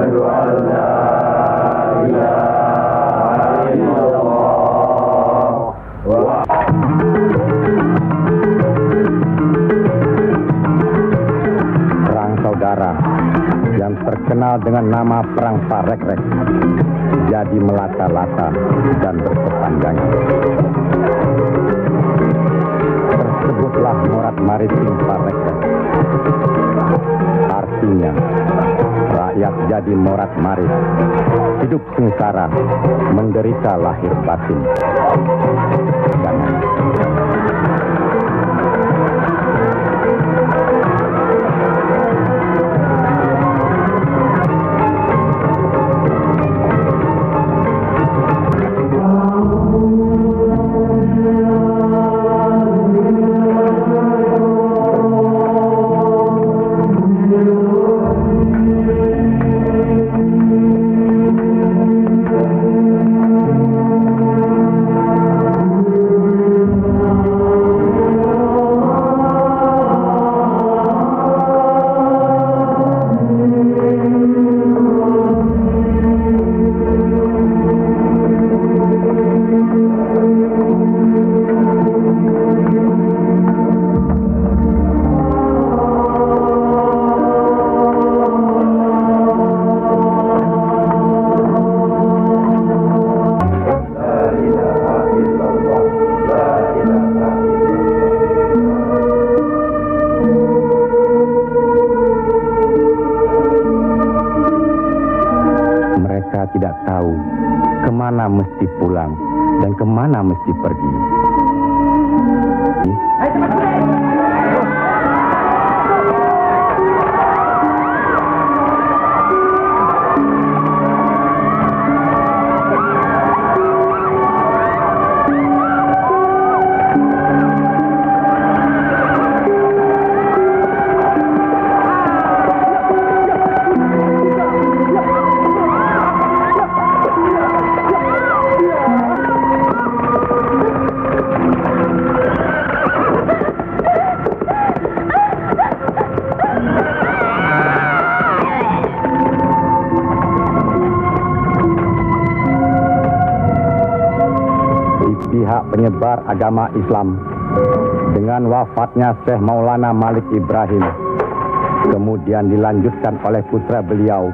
Asyhadu an la ilaha illallah wa Perang saudara yang terkenal dengan nama Perang Parekrek jadi melata-lata dan berkepanjangan. Tersebutlah Morat Maritim Parekrek. Artinya, rakyat jadi morat marit, hidup sengsara, menderita lahir batin. Jangan. Tidak tahu kemana mesti pulang dan kemana mesti pergi. Pihak penyebar agama Islam dengan wafatnya Syekh Maulana Malik Ibrahim kemudian dilanjutkan oleh putra beliau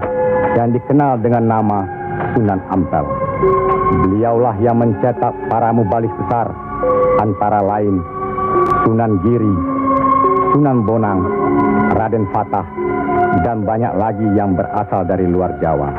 yang dikenal dengan nama Sunan Ampel. Beliaulah yang mencetak para mubalik besar antara lain Sunan Giri, Sunan Bonang, Raden Fatah dan banyak lagi yang berasal dari luar Jawa.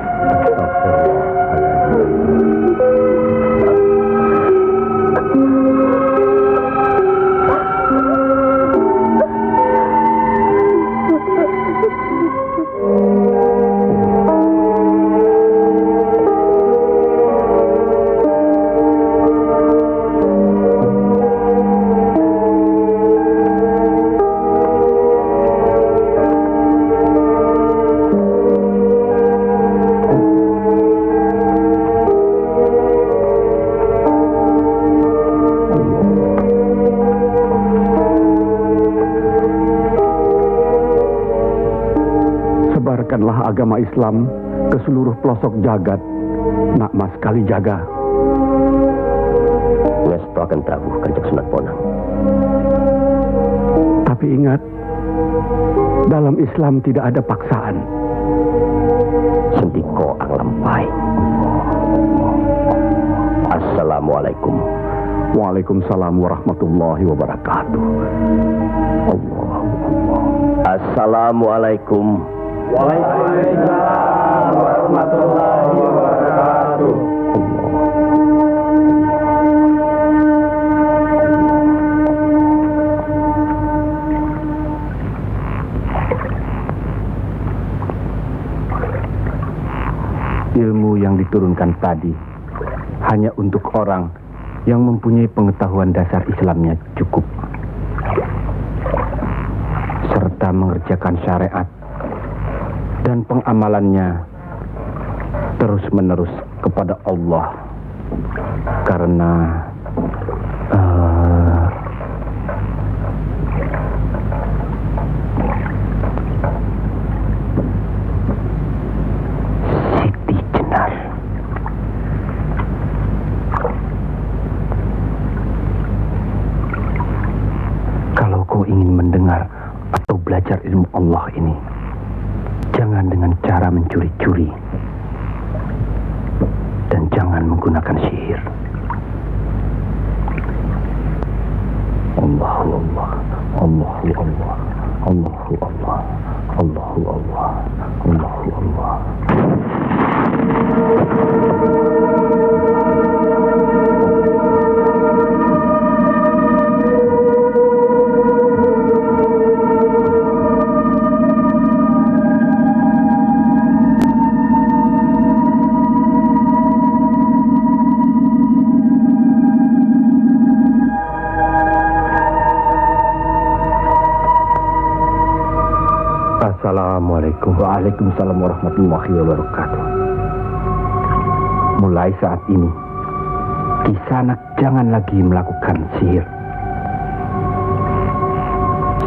Sebarkanlah agama Islam ke seluruh pelosok jagat. Nak mas kali jaga. Ngestu akan Prabu Kanjeng Sunan Bonang. Tapi ingat, dalam Islam tidak ada paksaan. Sendiko ang lampai. Assalamualaikum. Waalaikumsalam warahmatullahi wabarakatuh. Allah. Assalamualaikum. Waalaikumsalam warahmatullahi wabarakatuh. Ilmu yang diturunkan tadi hanya untuk orang yang mempunyai pengetahuan dasar Islamnya cukup, serta mengerjakan syariat dan pengamalannya terus-menerus kepada Allah. Karena ingin mendengar atau belajar ilmu Allah ini, jangan dengan cara mencuri-curi. Dan jangan menggunakan sihir. Allahu Allah, Allahu Allah, Allahu Allah, Allahu Allah, Allahu Allah. Assalamualaikum. Waalaikumsalam warahmatullahi wabarakatuh. Mulai saat ini, Kisanak jangan lagi melakukan sihir.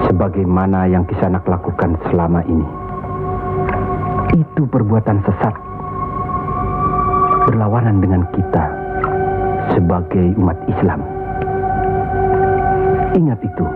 Sebagaimana yang Kisanak lakukan selama ini. Itu perbuatan sesat. Berlawanan dengan kita sebagai umat Islam. Ingat itu.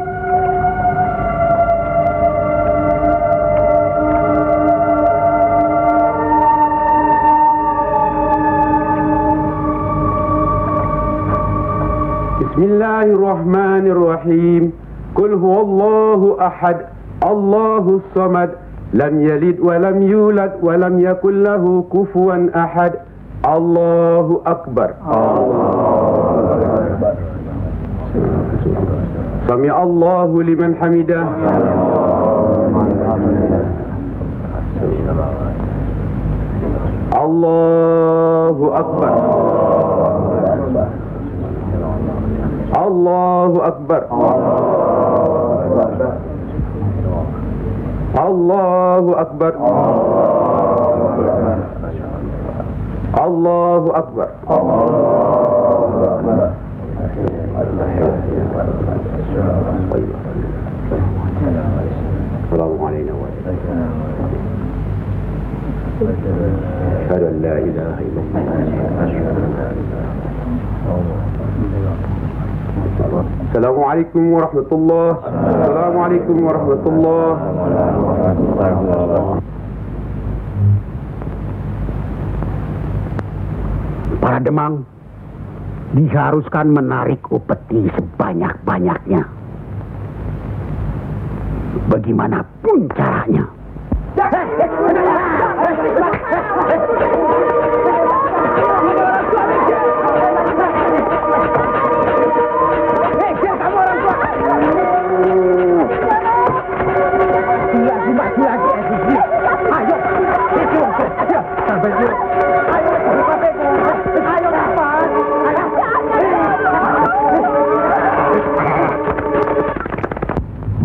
Bismillahirrahmanirrahim. Qul huwallahu ahad, Allahus samad, lam yalid wa lam yulad wa lam yakul lahu kufuwan ahad. Allahu akbar. Allahu akbar. Sami Allahu liman hamidah. Allahu akbar. Allahu akbar. Allahu akbar. Allahu akbar. Assalamualaikum Assalamualaikum warahmatullahi wabarakatuh. Assalamualaikum warahmatullahi wabarakatuh. Para demang diharuskan menarik upeti sebanyak-banyaknya. Bagaimanapun caranya.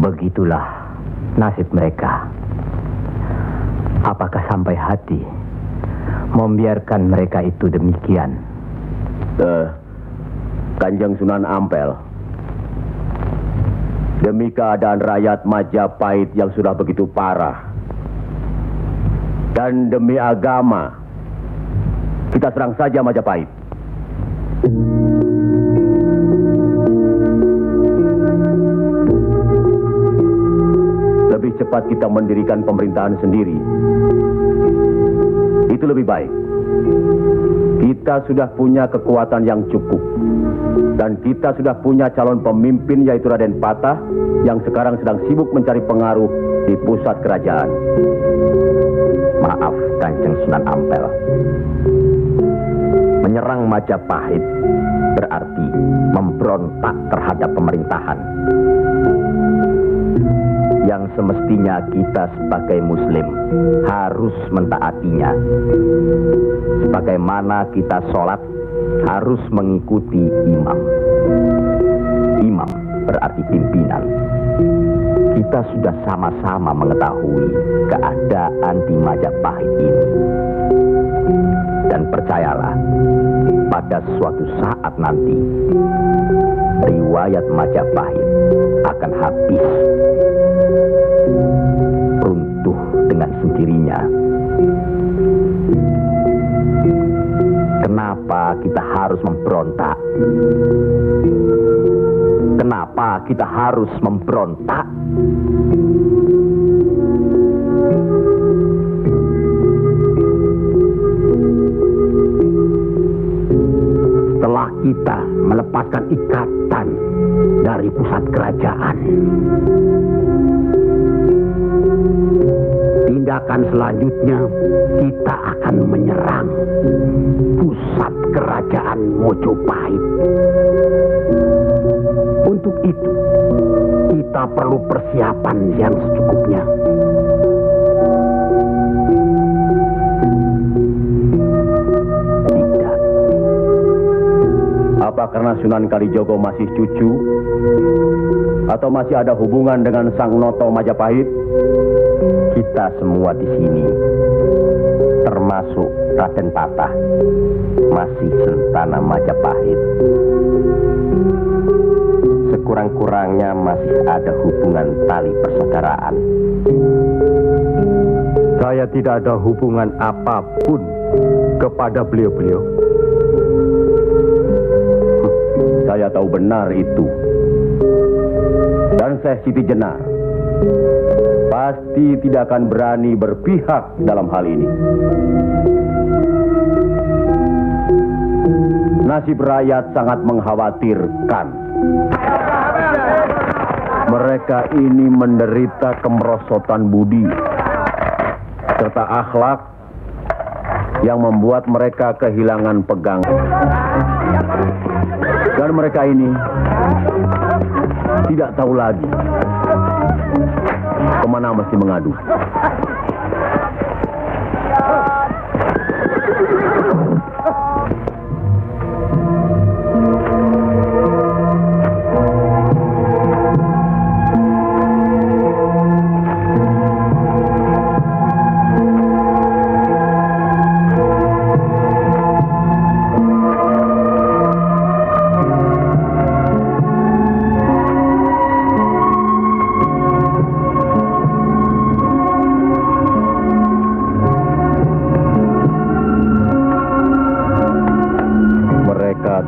Begitulah nasib mereka. Apakah sampai hati membiarkan mereka itu demikian? Kanjeng Sunan Ampel, demi keadaan rakyat Majapahit yang sudah begitu parah, dan demi agama, kita serang saja Majapahit. Lebih cepat kita mendirikan pemerintahan sendiri. Itu lebih baik. Kita sudah punya kekuatan yang cukup. Dan kita sudah punya calon pemimpin yaitu Raden Patah yang sekarang sedang sibuk mencari pengaruh di pusat kerajaan. Maaf, Kanjeng Sunan Ampel. Menyerang Majapahit berarti memberontak terhadap pemerintahan. Yang semestinya kita sebagai Muslim harus mentaatinya. Sebagaimana kita sholat harus mengikuti imam. Imam berarti pimpinan. Kita sudah sama-sama mengetahui keadaan di Majapahit ini. Dan percayalah, pada suatu saat nanti, riwayat Majapahit akan habis. Runtuh dengan sendirinya. Kenapa kita harus memberontak? Kenapa kita harus memberontak? Setelah kita melepaskan ikatan dari pusat kerajaan, tindakan selanjutnya kita akan menyerang pusat kerajaan Mojopahit. Untuk itu, kita perlu persiapan yang secukupnya. Tidak. Apa karena Sunan Kalijogo masih cucu? Atau masih ada hubungan dengan Sang Noto Majapahit? Kita semua di sini, termasuk Raden Patah, masih sentana Majapahit. Sekurang-kurangnya masih ada hubungan tali persaudaraan. Saya tidak ada hubungan apapun kepada beliau-beliau. Saya tahu benar itu. Dan Syekh Siti Jenar pasti tidak akan berani berpihak dalam hal ini. Nasib rakyat sangat mengkhawatirkan. Mereka ini menderita kemerosotan budi serta akhlak yang membuat mereka kehilangan pegangan. Dan mereka ini tidak tahu lagi kemana mesti mengadu.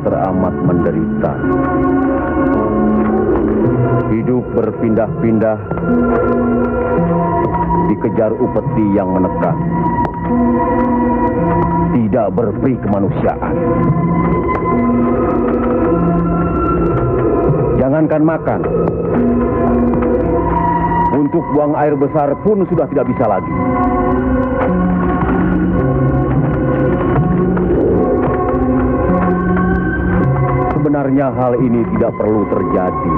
Teramat menderita. Hidup berpindah-pindah, dikejar upeti yang menekan. Tidak berperi kemanusiaan. Jangankan makan, untuk buang air besar pun sudah tidak bisa lagi. Sebenarnya hal ini tidak perlu terjadi.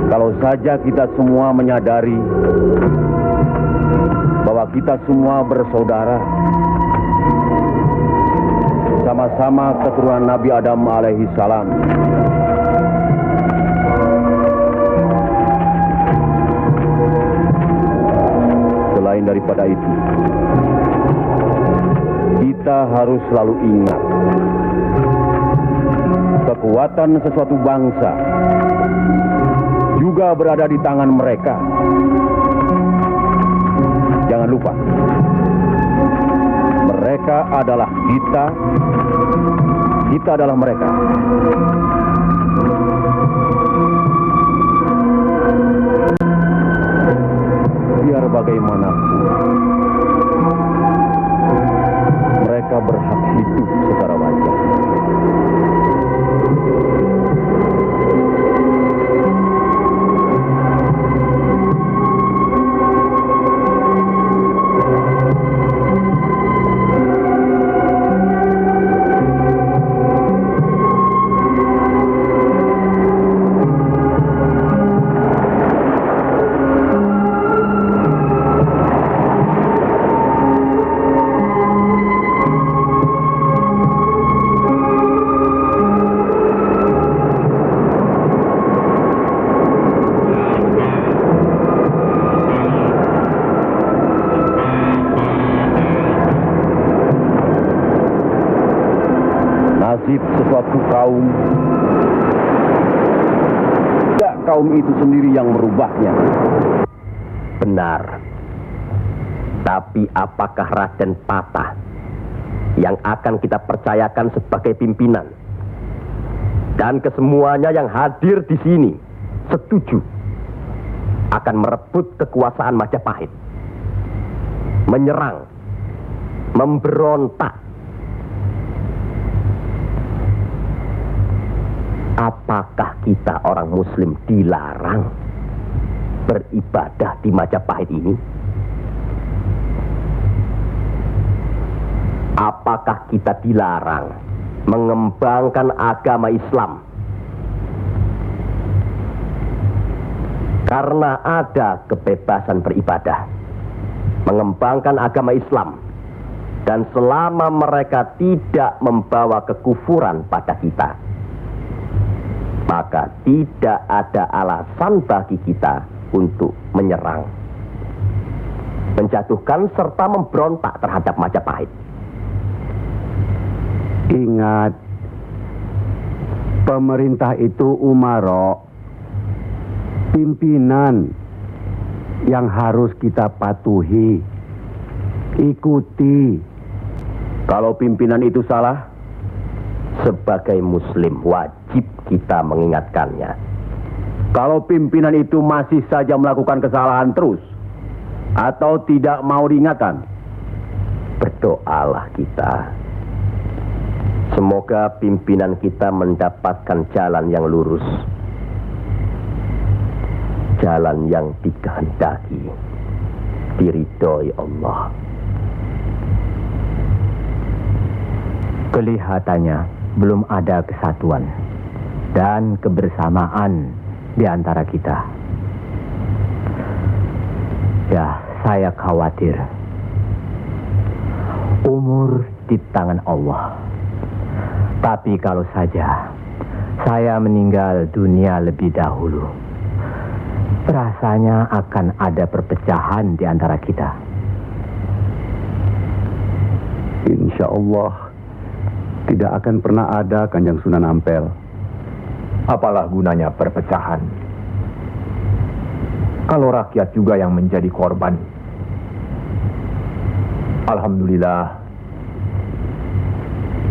Kalau saja kita semua menyadari bahwa kita semua bersaudara, sama-sama keturunan Nabi Adam alaihi salam. Selain daripada itu, kita harus selalu ingat kekuatan sesuatu bangsa juga berada di tangan mereka. Jangan lupa, mereka adalah kita, kita adalah mereka. Biar bagaimanapun, mereka berhak hidup secara wajar. Nasib sesuatu kaum, tidak kaum itu sendiri yang merubahnya. Benar. Tapi apakah Raden Patah yang akan kita percayakan sebagai pimpinan? dan kesemuanya yang hadir di sini setuju akan merebut kekuasaan Majapahit, menyerang, memberontak. Apakah kita orang Muslim dilarang beribadah di Majapahit ini? Apakah kita dilarang mengembangkan agama Islam? Karena ada kebebasan beribadah, mengembangkan agama Islam, dan selama mereka tidak membawa kekufuran pada kita, maka tidak ada alasan bagi kita untuk menyerang, menjatuhkan serta memberontak terhadap Majapahit. Ingat, pemerintah itu umaro, pimpinan yang harus kita patuhi, ikuti. Kalau pimpinan itu salah, sebagai Muslim wajib kita mengingatkannya. Kalau pimpinan itu masih saja melakukan kesalahan terus, atau tidak mau diingatkan, berdoalah kita. Semoga pimpinan kita mendapatkan jalan yang lurus, jalan yang dikehendaki, diridhoi Allah. Kelihatannya belum ada kesatuan dan kebersamaan di antara kita. Ya, saya khawatir. Umur di tangan Allah. Tapi kalau saja saya meninggal dunia lebih dahulu, rasanya akan ada perpecahan di antara kita. Insya Allah tidak akan pernah ada, Kanjeng Sunan Ampel. Apalah gunanya perpecahan kalau rakyat juga yang menjadi korban? Alhamdulillah,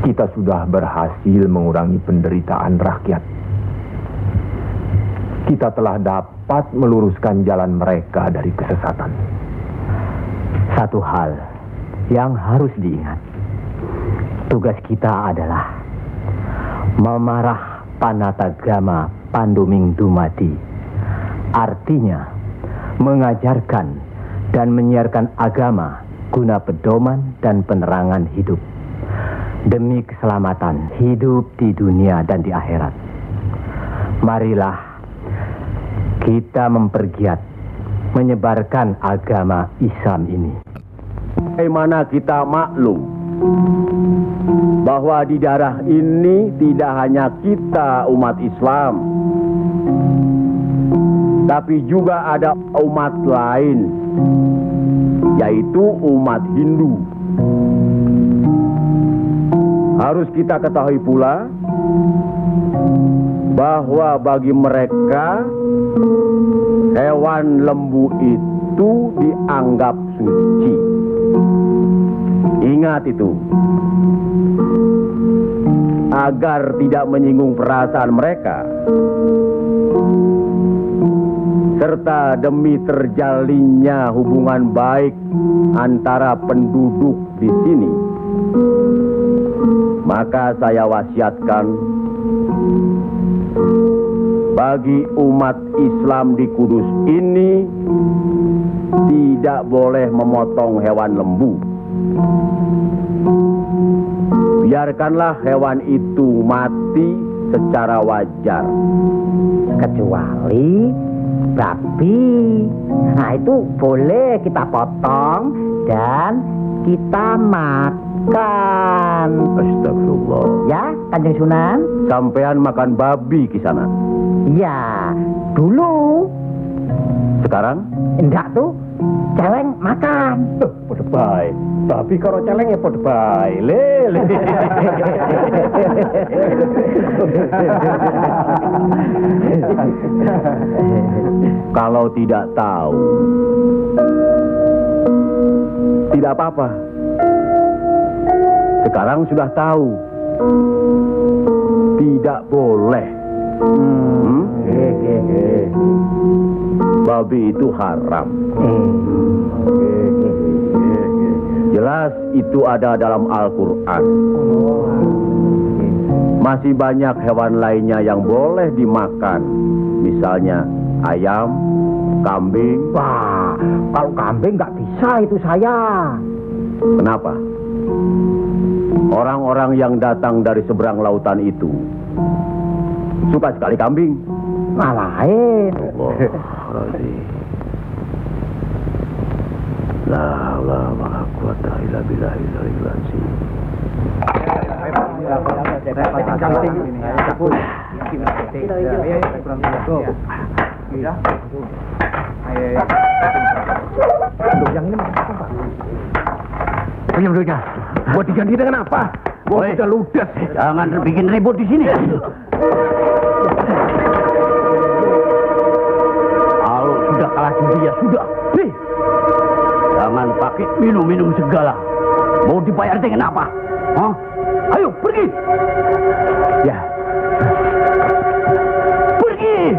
kita sudah berhasil mengurangi penderitaan rakyat. Kita telah dapat meluruskan jalan mereka dari kesesatan. Satu hal yang harus diingat, tugas kita adalah memarah Panatagama Panduming Dumadi. Artinya mengajarkan dan menyiarkan agama guna pedoman dan penerangan hidup, demi keselamatan hidup di dunia dan di akhirat. Marilah kita mempergiat menyebarkan agama Islam ini. bagaimana kita maklum bahwa di daerah ini tidak hanya kita umat Islam, tapi juga ada umat lain, yaitu umat Hindu. Harus kita ketahui pula bahwa bagi mereka hewan lembu itu dianggap suci. Ingat itu, agar tidak menyinggung perasaan mereka, serta demi terjalinnya hubungan baik antara penduduk di sini, maka saya wasiatkan bagi umat Islam di Kudus ini tidak boleh memotong hewan lembu. Biarkanlah hewan itu mati secara wajar. Kecuali babi. Nah, itu boleh kita potong dan kita makan. Astagfirullah. Ya, Kanjeng Sunan? Sampean makan babi Kisana? Ya, dulu. Sekarang? Enggak tuh, celeng makan. Podo bae. Babi karo celeng ya podo bae. Lele. Kalau tidak tahu, tidak apa-apa. Sekarang sudah tahu. Tidak boleh. Babi itu haram. Jelas itu ada dalam Al-Quran. Masih banyak hewan lainnya yang boleh dimakan. Misalnya ayam, kambing. Wah, kalau kambing nggak bisa itu saya. Kenapa? Orang-orang yang datang dari seberang lautan itu suka sekali kambing. Ngalahin. La haula wala quwata illa billahil azim. Pinjam duitnya. Buat diganti dengan apa? Gua udah ludes. Jangan bikin ribut di sini. Kalau sudah kalah judi ya sudah. Nih. Jangan pakai minum-minum segala. Mau dibayar dengan apa? Hah? Ayo pergi. Ya. Pergi.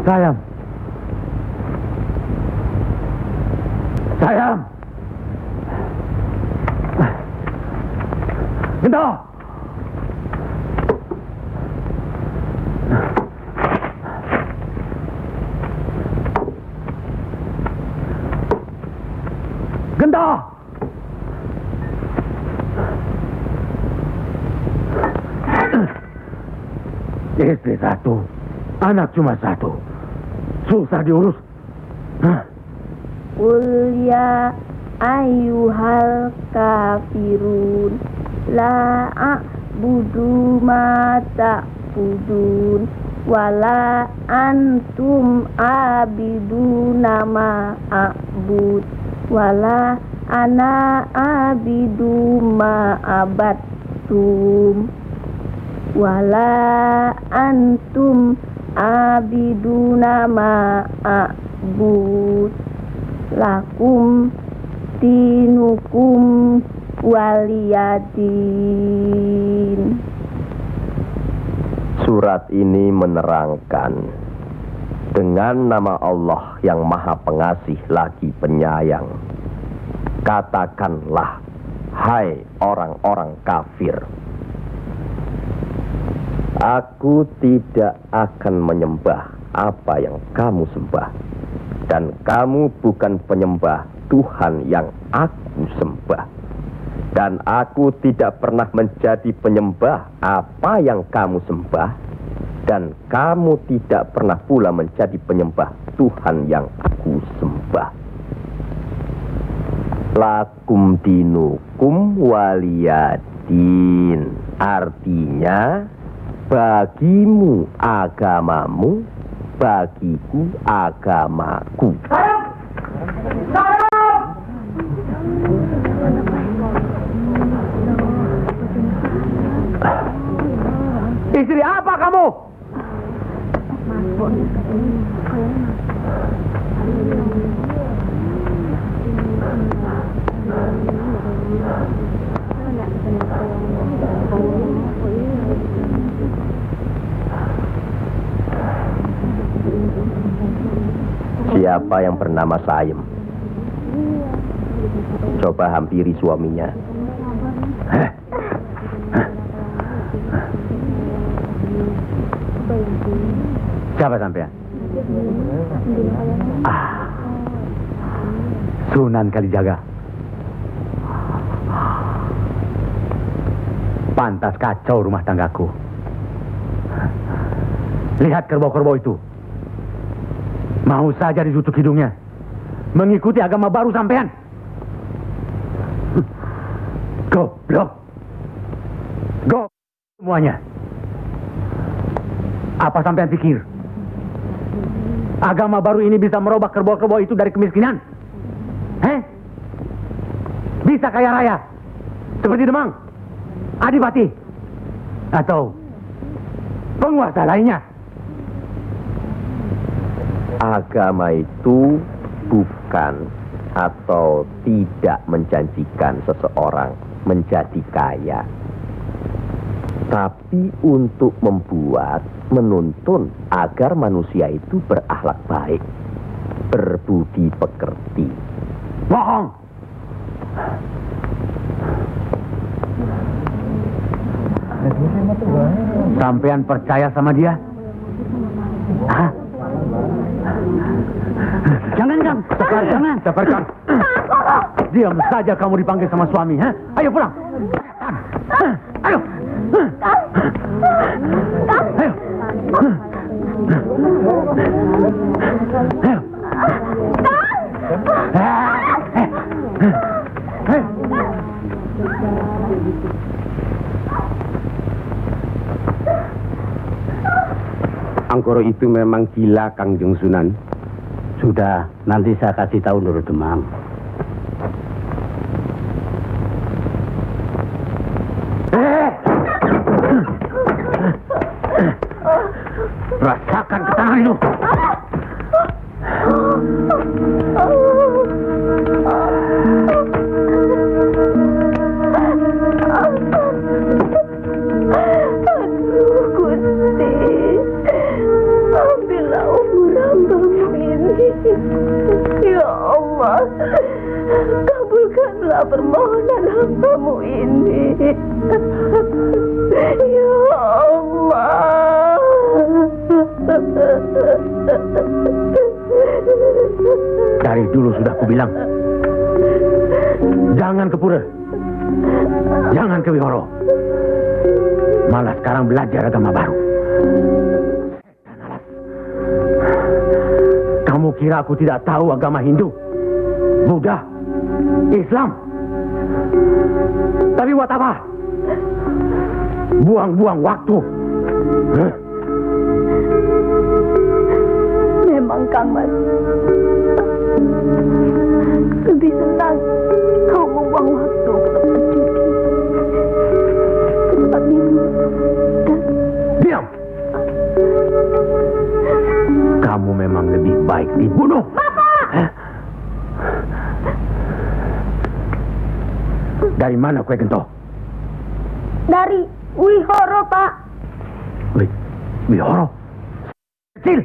Sayang. Sayang. Gento. Gento. Istri satu, anak cuma satu. Susah diurus. Qul ya ayyuhal kafirun la a'budu ma ta'budun wala antum abiduna ma a'bud wala ana abidu ma abattum wala antum abiduna ma a'bud lakum dinukum waliyadin. Surat ini menerangkan dengan nama Allah yang Maha Pengasih lagi Penyayang. Katakanlah, hai orang-orang kafir, aku tidak akan menyembah apa yang kamu sembah, dan kamu bukan penyembah Tuhan yang aku sembah, dan aku tidak pernah menjadi penyembah apa yang kamu sembah, dan kamu tidak pernah pula menjadi penyembah Tuhan yang aku sembah. Lakum dinukum waliyadin, artinya bagimu agamamu, bagiku agamaku. Istri apa kamu? Siapa yang bernama Saim? Coba hampiri suaminya. Siapa sampean? Sunan Kalijaga. Pantas kacau rumah tanggaku. Lihat kerbau-kerbau itu. Mau saja ditutup hidungnya. Mengikuti agama baru sampean. Goblok. Goblok semuanya. Apa sampean pikir? Agama baru ini bisa merubah kerbau-kerbau itu dari kemiskinan? Bisa kaya raya? Seperti Demang? adipati, atau penguasa lainnya. Agama itu bukan atau tidak menjanjikan seseorang menjadi kaya, tapi untuk menuntun agar manusia itu berakhlak baik, berbudi pekerti. Bohong. Sampean percaya sama dia? Hah? Jangan, Kang. Sekar, jangan. Sekarkan. Diam saja kamu dipanggil sama suami, ha? Ayo pulang. Ayo. Ayo. Ayo. Angkoro itu memang gila, Kangjeng Sunan. Sudah, nanti saya kasih tahu Nurul Demang. Rasakan ketangan itu. Aduh, Gusti. Ambillah umur hambamu ini. Ya Allah, kabulkanlah permohonan hambamu ini. Ya Allah. Dari dulu sudah kubilang, jangan ke pura, jangan ke Wihoro. Malah sekarang belajar agama baru. Kamu kira aku tidak tahu agama Hindu, Buddha, Islam? Tapi buat apa? Buang-buang waktu. Memang Kang Mas, lebih senang kau membuang waktu ke tempat judi, ke tempat minum, dan Diam! Kamu memang lebih baik dibunuh. Bapak! Dari mana kue gento? Dari Wihoro, Pak. Wihoro? Kecil!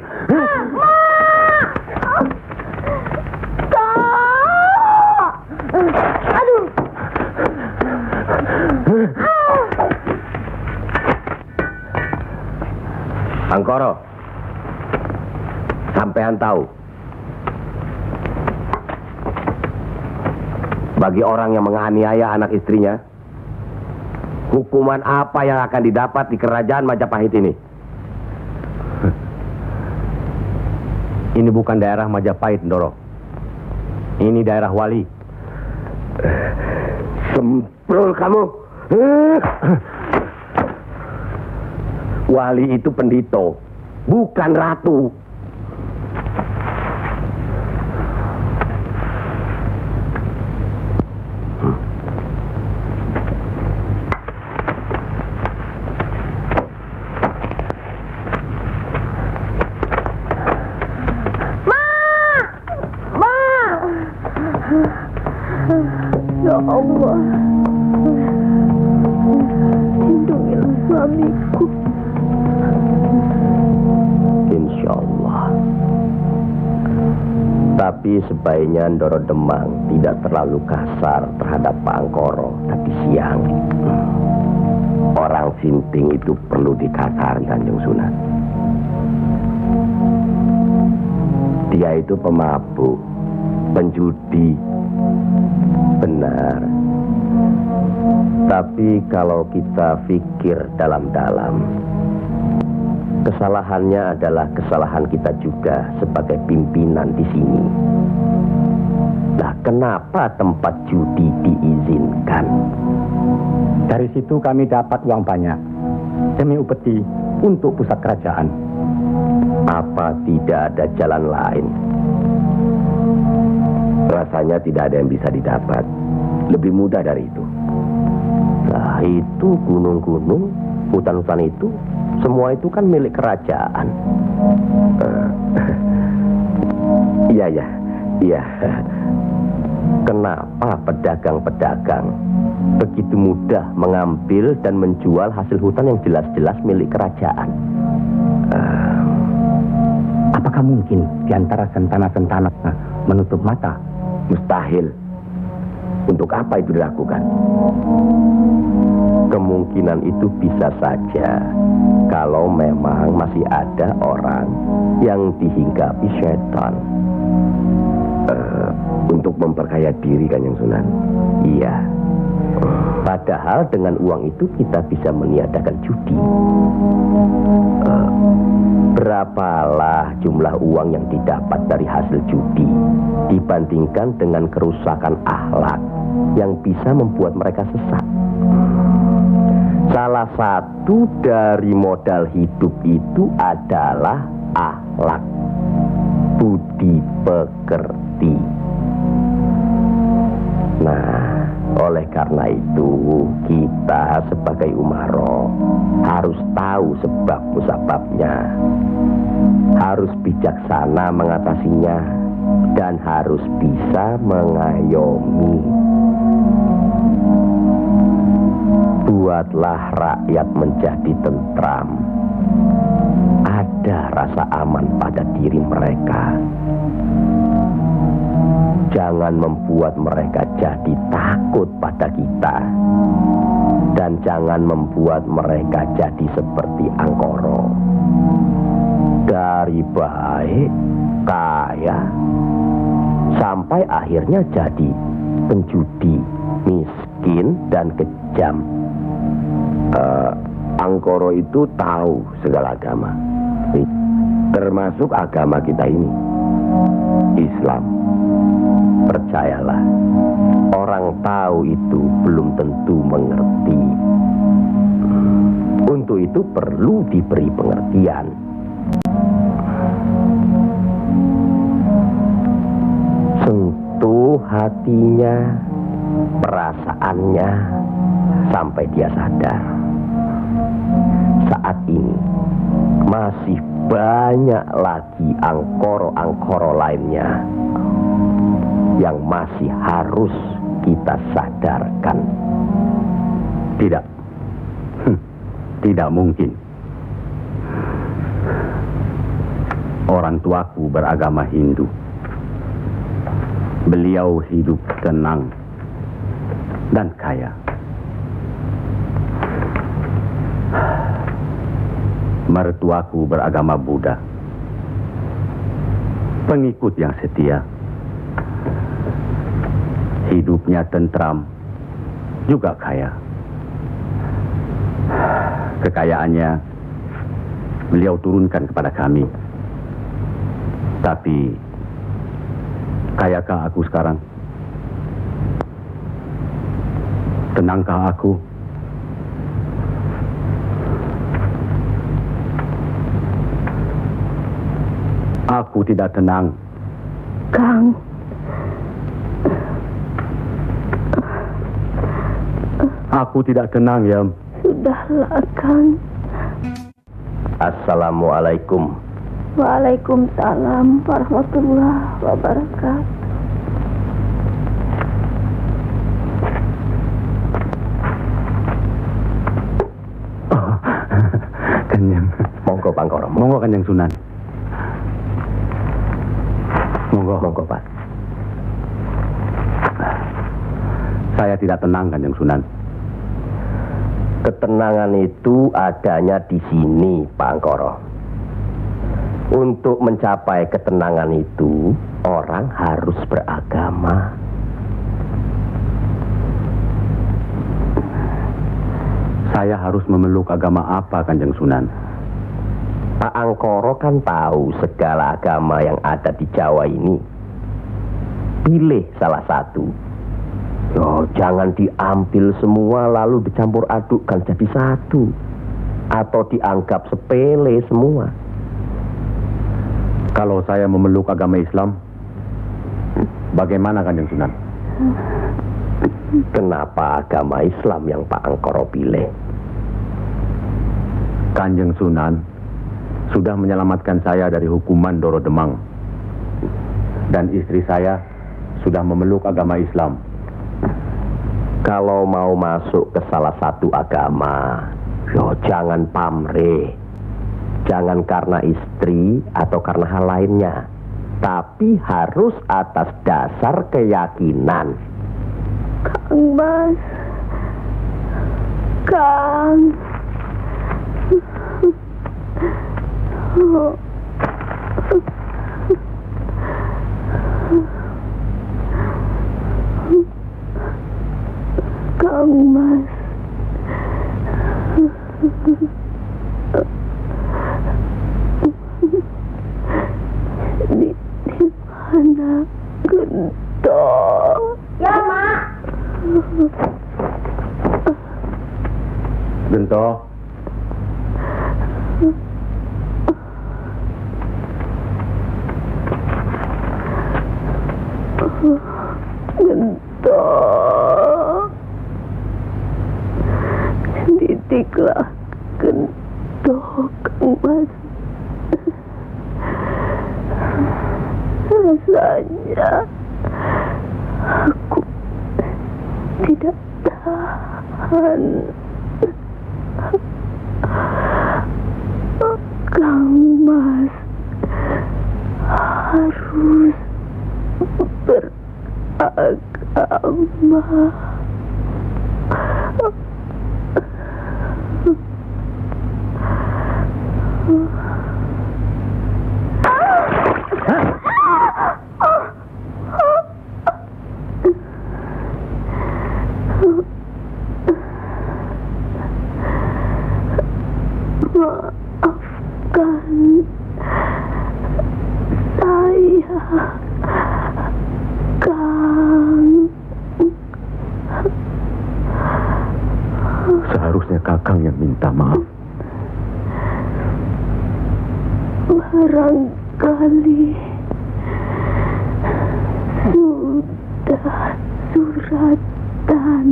Aduh. Angkoro, sampean tahu, bagi orang yang menganiaya anak istrinya, hukuman apa yang akan didapat di kerajaan Majapahit ini? Ini bukan daerah Majapahit, Ndoro. Ini daerah Wali. Semprul kamu. Wali itu pendito, bukan ratu. Ya Allah, lindungilah suamiku. Insya Allah. Tapi sebaiknya Ndoro Demang tidak terlalu kasar terhadap Pak Angkoro tapi siang. Orang sinting itu perlu dikasar, Kanjeng Sunan. Dia itu pemabuk, penjudi. Benar. Tapi kalau kita pikir dalam-dalam, kesalahannya adalah kesalahan kita juga sebagai pimpinan di sini. Nah, kenapa tempat judi diizinkan? Dari situ kami dapat uang banyak demi upeti untuk pusat kerajaan. Apa tidak ada jalan lain? Rasanya tidak ada yang bisa didapat lebih mudah dari itu. Nah, itu gunung-gunung, hutan-hutan itu, semua itu kan milik kerajaan. Iya. Kenapa pedagang-pedagang begitu mudah mengambil dan menjual hasil hutan yang jelas-jelas milik kerajaan? Apakah mungkin di antara sentana-sentana menutup mata? Mustahil. Untuk apa itu dilakukan? Kemungkinan itu bisa saja kalau memang masih ada orang yang dihinggapi setan untuk memperkaya diri, Kanjeng Sunan. Iya. Padahal dengan uang itu kita bisa meniadakan judi. Berapalah jumlah uang yang didapat dari hasil judi dibandingkan dengan kerusakan akhlak yang bisa membuat mereka sesat. Salah satu dari modal hidup itu adalah akhlak, budi pekerti. Nah, oleh karena itu kita sebagai umaro harus tahu sebab musababnya, harus bijaksana mengatasinya, dan harus bisa mengayomi. Buatlah rakyat menjadi tentram, ada rasa aman pada diri mereka. Jangan membuat mereka jadi takut pada kita, dan jangan membuat mereka jadi seperti Angkoro. Dari baik, kaya, sampai akhirnya jadi penjudi, miskin, dan kejam. Angkoro itu tahu segala agama, termasuk agama kita ini, Islam. Percayalah, orang tahu itu belum tentu mengerti. Untuk itu perlu diberi pengertian. Sentuh hatinya, perasaannya, sampai dia sadar. Saat ini masih banyak lagi angkoro-angkoro lainnya yang masih harus kita sadarkan. Tidak mungkin. Orang tuaku beragama Hindu. Beliau hidup tenang dan kaya. Mertuaku beragama Buddha. Pengikut yang setia. Hidupnya tentram, juga kaya. Kekayaannya beliau turunkan kepada kami. Tapi, kayakah aku sekarang? Tenangkah aku? Aku tidak tenang. Kang. Aku tidak tenang, ya. Sudahlah, Kang. Assalamualaikum. Waalaikumsalam warahmatullahi wabarakatuh. Kanjeng. Monggo, Pangkoro. Monggo, Kanjeng Sunan. Monggo, Pak. Saya tidak tenang, Kanjeng Sunan. Ketenangan itu adanya di sini, Pak Angkoro. Untuk mencapai ketenangan itu, orang harus beragama. Saya harus memeluk agama apa, Kanjeng Sunan? Pak Angkoro kan tahu segala agama yang ada di Jawa ini. Pilih salah satu. Yo, jangan diambil semua lalu dicampur adukkan jadi satu. Atau dianggap sepele semua. Kalau saya memeluk agama Islam, bagaimana, Kanjeng Sunan? Kenapa agama Islam yang Pak Angkoro pilih? Kanjeng Sunan sudah menyelamatkan saya dari hukuman Doro Demang. Dan istri saya sudah memeluk agama Islam. Kalau mau masuk ke salah satu agama, jangan pamrih. Jangan karena istri atau karena hal lainnya. Tapi harus atas dasar keyakinan. Kang Mas. Kang. Kang Mas. Di mana Gento? Ya, Mak. Gento, Gento. Didiklah Gento, Kang Mas. Rasanya aku tidak tahan. Kang Mas harus beragama. Maafkan saya, Kang. seharusnya Kakang yang minta maaf. Barangkali sudah suratan.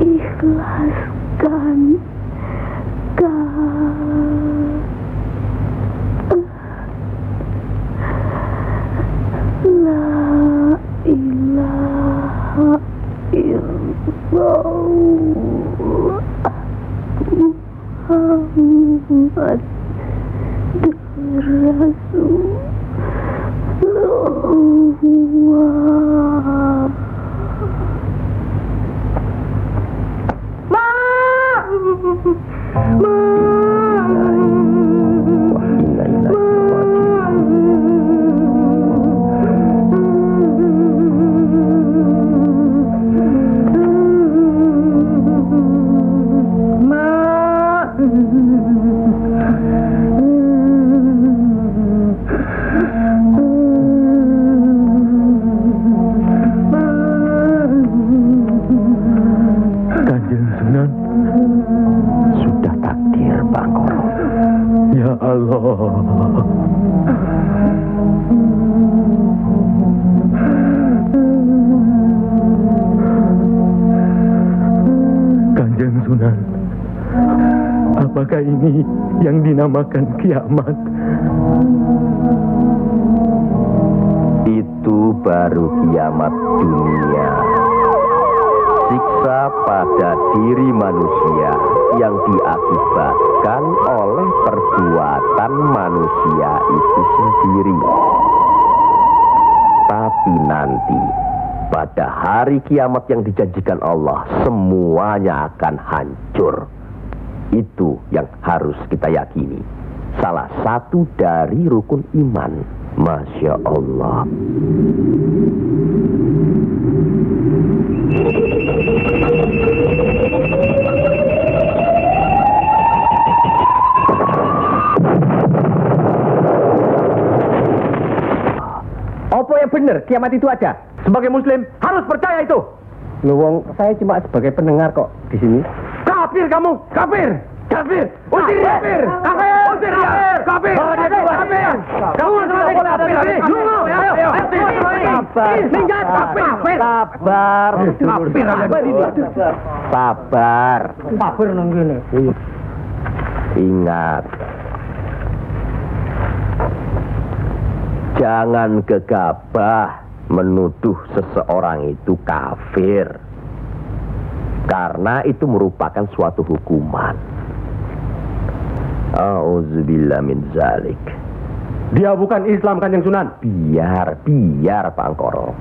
Ikhlaskan, Kang. La ilaha illallah Muhammad Rasulullah. Kanjeng Sunan Sudah takdir, Pak Angkoro. ya Allah. Kanjeng Sunan, apakah ini yang dinamakan kiamat? Itu baru kiamat dunia. Siksa pada diri manusia yang diakibatkan oleh perbuatan manusia itu sendiri. Tapi nanti, pada hari kiamat yang dijanjikan Allah, semuanya akan hancur. Itu yang harus kita yakini. Salah satu dari rukun iman. Masya Allah. Apa yang benar kiamat itu ada? Sebagai muslim harus percaya itu. Luwung, saya cuma sebagai pendengar kok di sini. Kafir kamu, kafir. Kafir, usir dia. Kafir, usir dia. Kafir, kafir. Kamu sama kafir. Ayo, Sabar. Ingat, jangan gegabah menuduh seseorang itu kafir, karena itu merupakan suatu hukuman. Auzubillah min zalik. Dia bukan Islam, Kanjeng Sunan. Biar Pak Angkoro.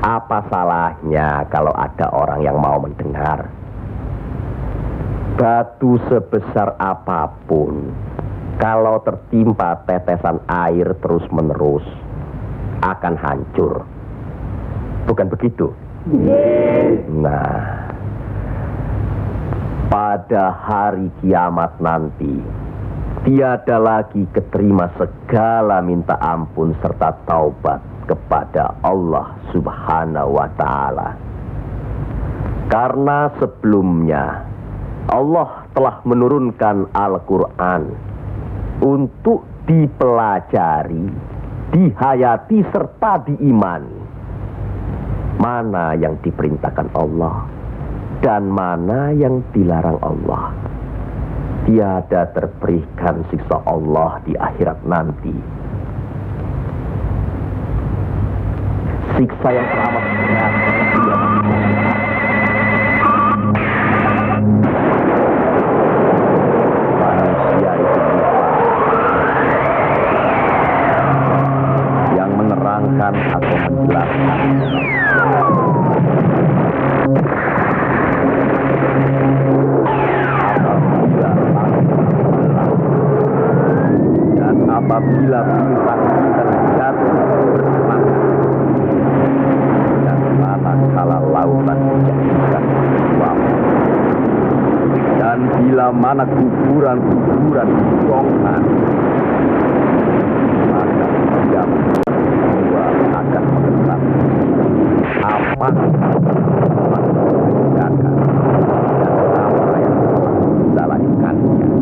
Apa salahnya kalau ada orang yang mau mendengar? Batu sebesar apapun, kalau tertimpa tetesan air terus-menerus, akan hancur. Bukan begitu? Nah, pada hari kiamat nanti, tiada lagi keterima segala minta ampun serta taubat kepada Allah Subhanahu wa Ta'ala. Karena sebelumnya Allah telah menurunkan Al-Quran untuk dipelajari, dihayati serta diimani. Mana yang diperintahkan Allah dan mana yang dilarang Allah. Tiada terberikan siksa Allah di akhirat nanti. Siksa yang teramat berat. Manusia itu yang menerangkan atau menjelaskan. Apabila bintang-bintang jatuh bersemangat dan manakala lautan dijadikan uap, dan bila mana kuburan-kuburan dibongkar, maka setiap jiwa akan mengenal apa yang dikerjakan dan apa yang dilalaikannya.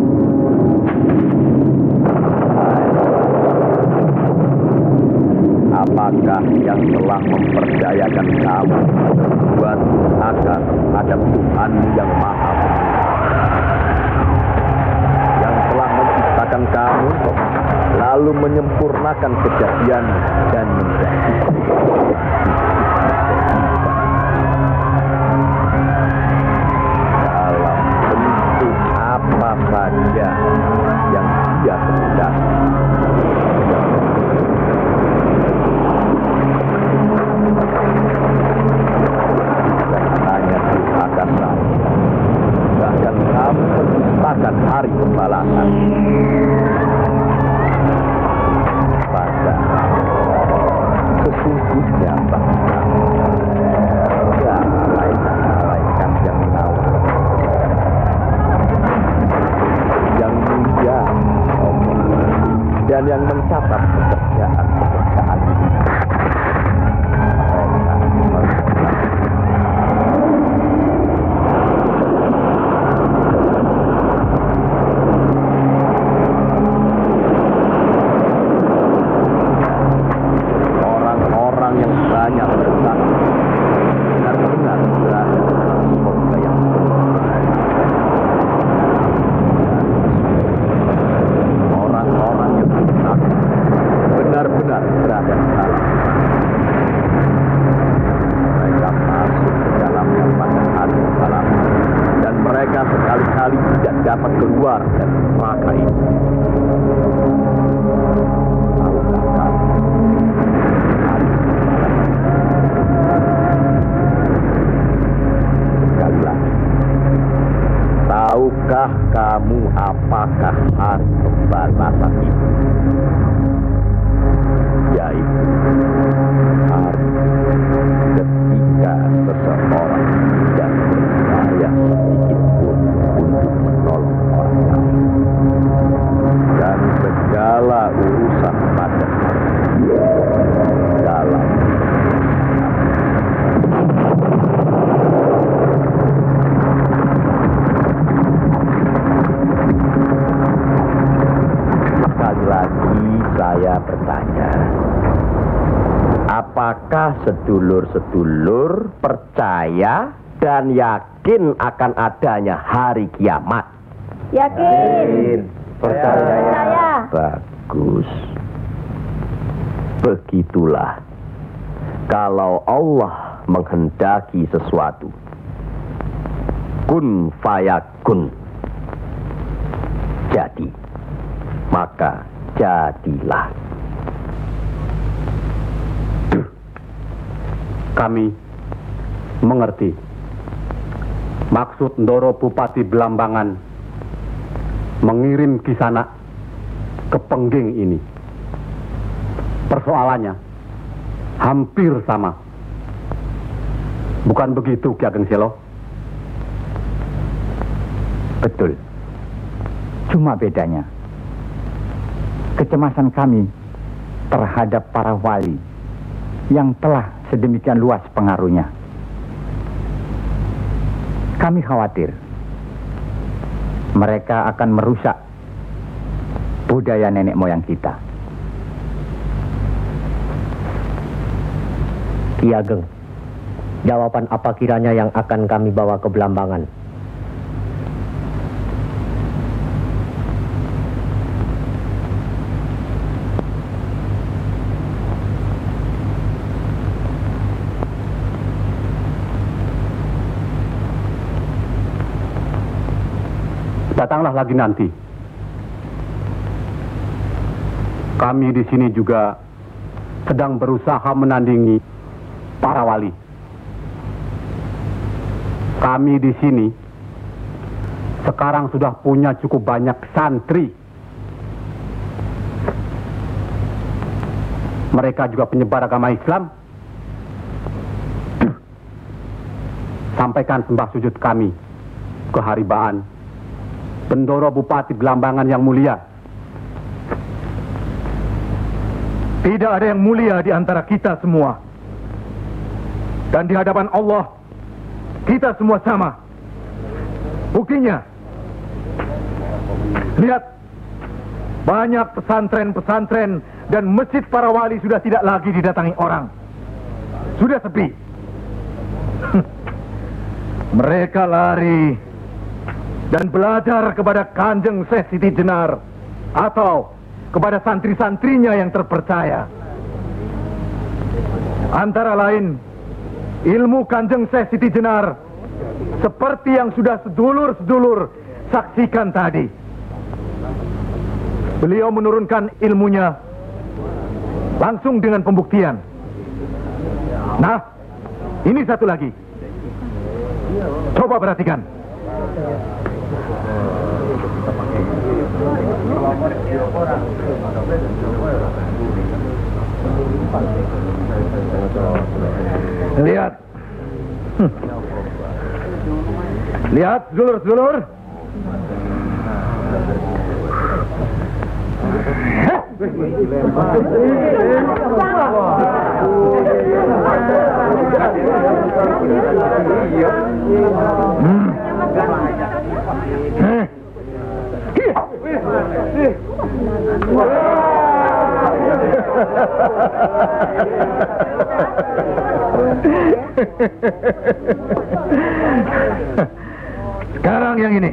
Apakah yang telah memperdayakan kamu buat akan terhadap Tuhanmu yang Maha Pengasih, yang telah menciptakan kamu lalu menyempurnakan kejadian dan menjadi dalam bentuk apa saja yang Dia kehendaki. Bahkan kamu menciptakan hari pembalasan. Padahal sesungguhnya bahkan malaikat yang mengawal, yang mulia dan yang mencatat pekerjaan itu. Sekali-kali tidak dapat keluar dari neraka itu. Sekali lagi, tahukah kamu apakah hari pembalasan itu? Yaitu hari ketika seseorang tidak berdaya sedikit pun untuk menolong orang lain, dan segala urusan pada hari dalam sekali lagi saya bertanya, apa Apakah sedulur-sedulur percaya dan yakin akan adanya hari kiamat? Yakin. Percaya. Bagus. Begitulah. Kalau Allah menghendaki sesuatu, kun fayakun. Jadi, maka jadilah. Kami mengerti maksud Ndoro Bupati Belambangan mengirim Kisanak ke Pengging ini. Persoalannya hampir sama. Bukan begitu, Ki Ageng Selo? Betul. Cuma bedanya, kecemasan kami terhadap para wali yang telah sedemikian luas pengaruhnya. Kami khawatir mereka akan merusak budaya nenek moyang kita. Ki Ageng, jawaban apa kiranya yang akan kami bawa ke Belambangan? Datanglah lagi nanti. Kami di sini juga sedang berusaha menandingi para wali. Kami di sini sekarang sudah punya cukup banyak santri. Mereka juga penyebar agama Islam. Sampaikan sembah sujud kami ke Haribaan Bendoro Bupati Belambangan yang mulia. Tidak ada yang mulia di antara kita semua. Dan di hadapan Allah, kita semua sama. Buktinya, lihat, banyak pesantren-pesantren dan masjid para wali sudah tidak lagi didatangi orang. Sudah sepi. Mereka lari dan belajar kepada Kanjeng Syekh Siti Jenar atau kepada santri-santrinya yang terpercaya. Antara lain, ilmu Kanjeng Syekh Siti Jenar seperti yang sudah sedulur-sedulur saksikan tadi. Beliau menurunkan ilmunya langsung dengan pembuktian. Nah, ini satu lagi. Coba perhatikan. Lihat. Lihat, sedulur-sedulur. Sekarang yang ini.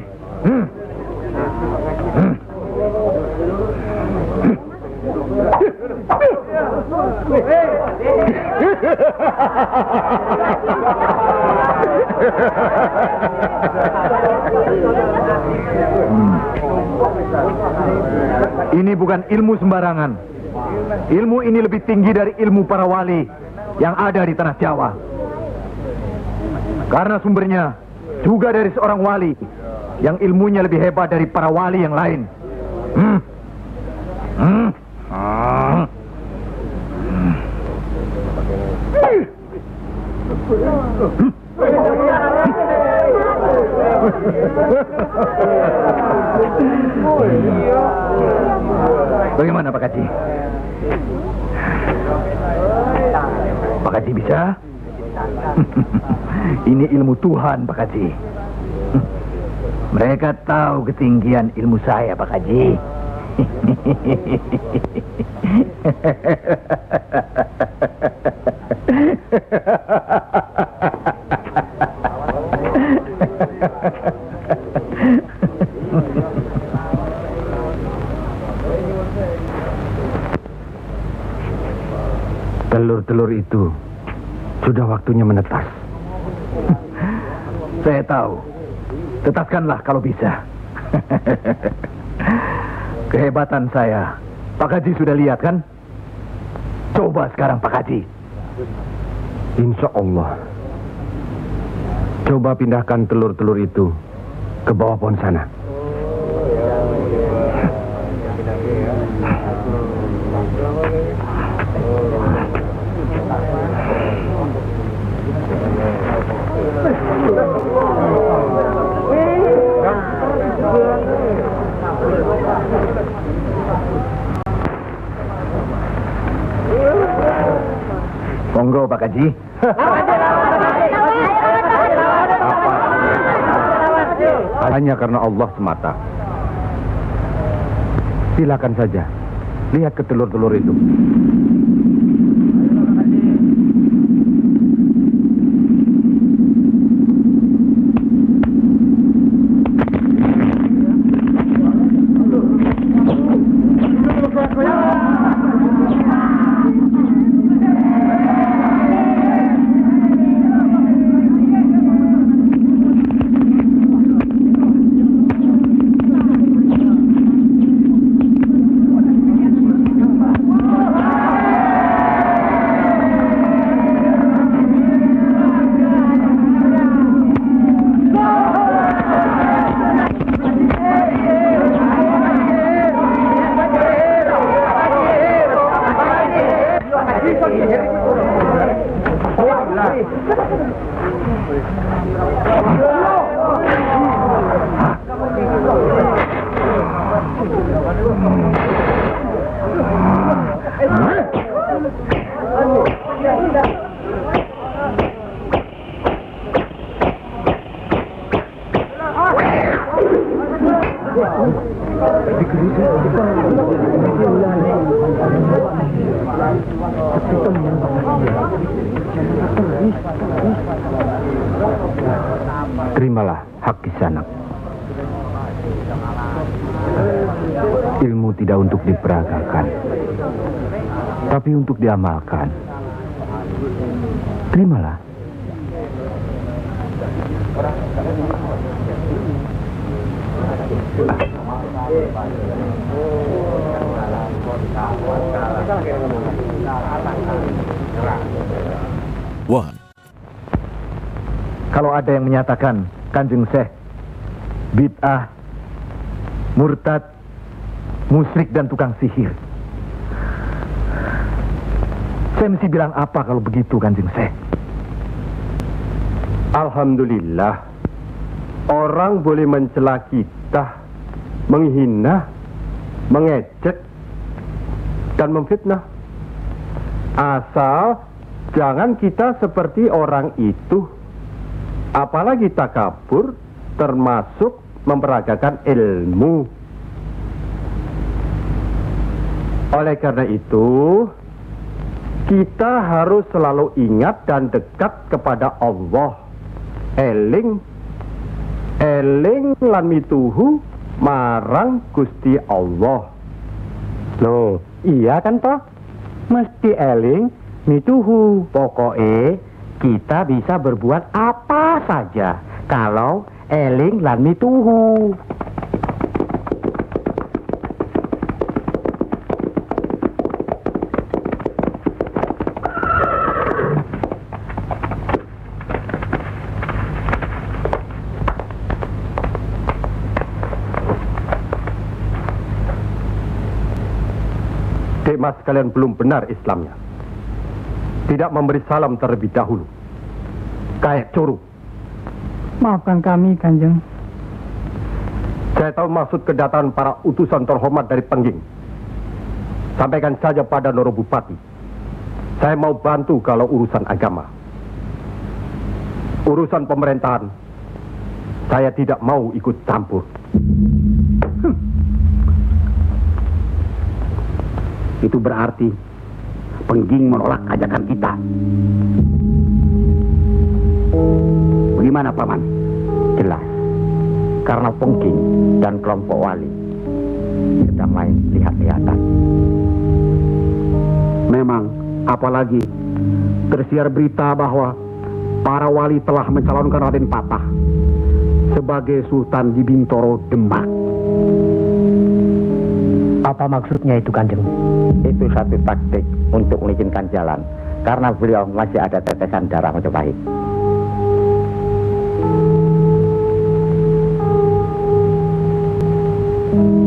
Ini bukan ilmu sembarangan. Ilmu ini lebih tinggi dari ilmu para wali yang ada di tanah Jawa. Karena sumbernya juga dari seorang wali yang ilmunya lebih hebat dari para wali yang lain. Bagaimana Pak Kaji? Pak Kaji bisa? Ini ilmu Tuhan Pak Kaji. Mereka tahu ketinggian ilmu saya Pak Kaji. Telur-telur itu sudah waktunya menetas. Saya tahu. Tetaskanlah kalau bisa. Kehebatan saya. Pak Haji sudah lihat kan? Coba sekarang Pak Haji. Insya Allah. Coba pindahkan telur-telur itu ke bawah pohon sana. Monggo Pak Haji. Hanya karena Allah semata. Silakan saja. Lihat ke telur-telur itu. Terimalah hak kisanak. Ilmu tidak untuk diperagakan, tapi untuk diamalkan. Terimalah. One. Kalau ada yang menyatakan Kanjeng Syekh bid'ah, murtad, musyrik dan tukang sihir, saya mesti bilang apa kalau begitu Kanjeng Syekh? Alhamdulillah, orang boleh mencela kita, menghina, mengejek, dan memfitnah. Asal jangan kita seperti orang itu. Apalagi takabur, termasuk memperagakan ilmu. Oleh karena itu, kita harus selalu ingat dan dekat kepada Allah. Eling lan mituhu marang Gusti Allah. Loh, iya kan toh? Mesti eling mituhu. Pokoknya kita bisa berbuat apa saja kalau eling lan mituhu. Mas kalian belum benar Islamnya. Tidak memberi salam terlebih dahulu. Kayak curu. Maafkan kami, Kanjeng. Saya tahu maksud kedatangan para utusan terhormat dari Pengging. Sampaikan saja pada Noro Bupati. Saya mau bantu kalau urusan agama. Urusan pemerintahan, saya tidak mau ikut campur. Itu berarti Pengging menolak ajakan kita. Bagaimana, Paman? Jelas, karena Pengging dan kelompok wali sedang main lihat-lihatan. Memang, apalagi tersiar berita bahwa para wali telah mencalonkan Raden Patah sebagai Sultan di Bintoro, Demak. Apa maksudnya itu, Kanjeng? Itu satu taktik untuk melicinkan jalan, karena beliau masih ada tetesan darah Majapahit.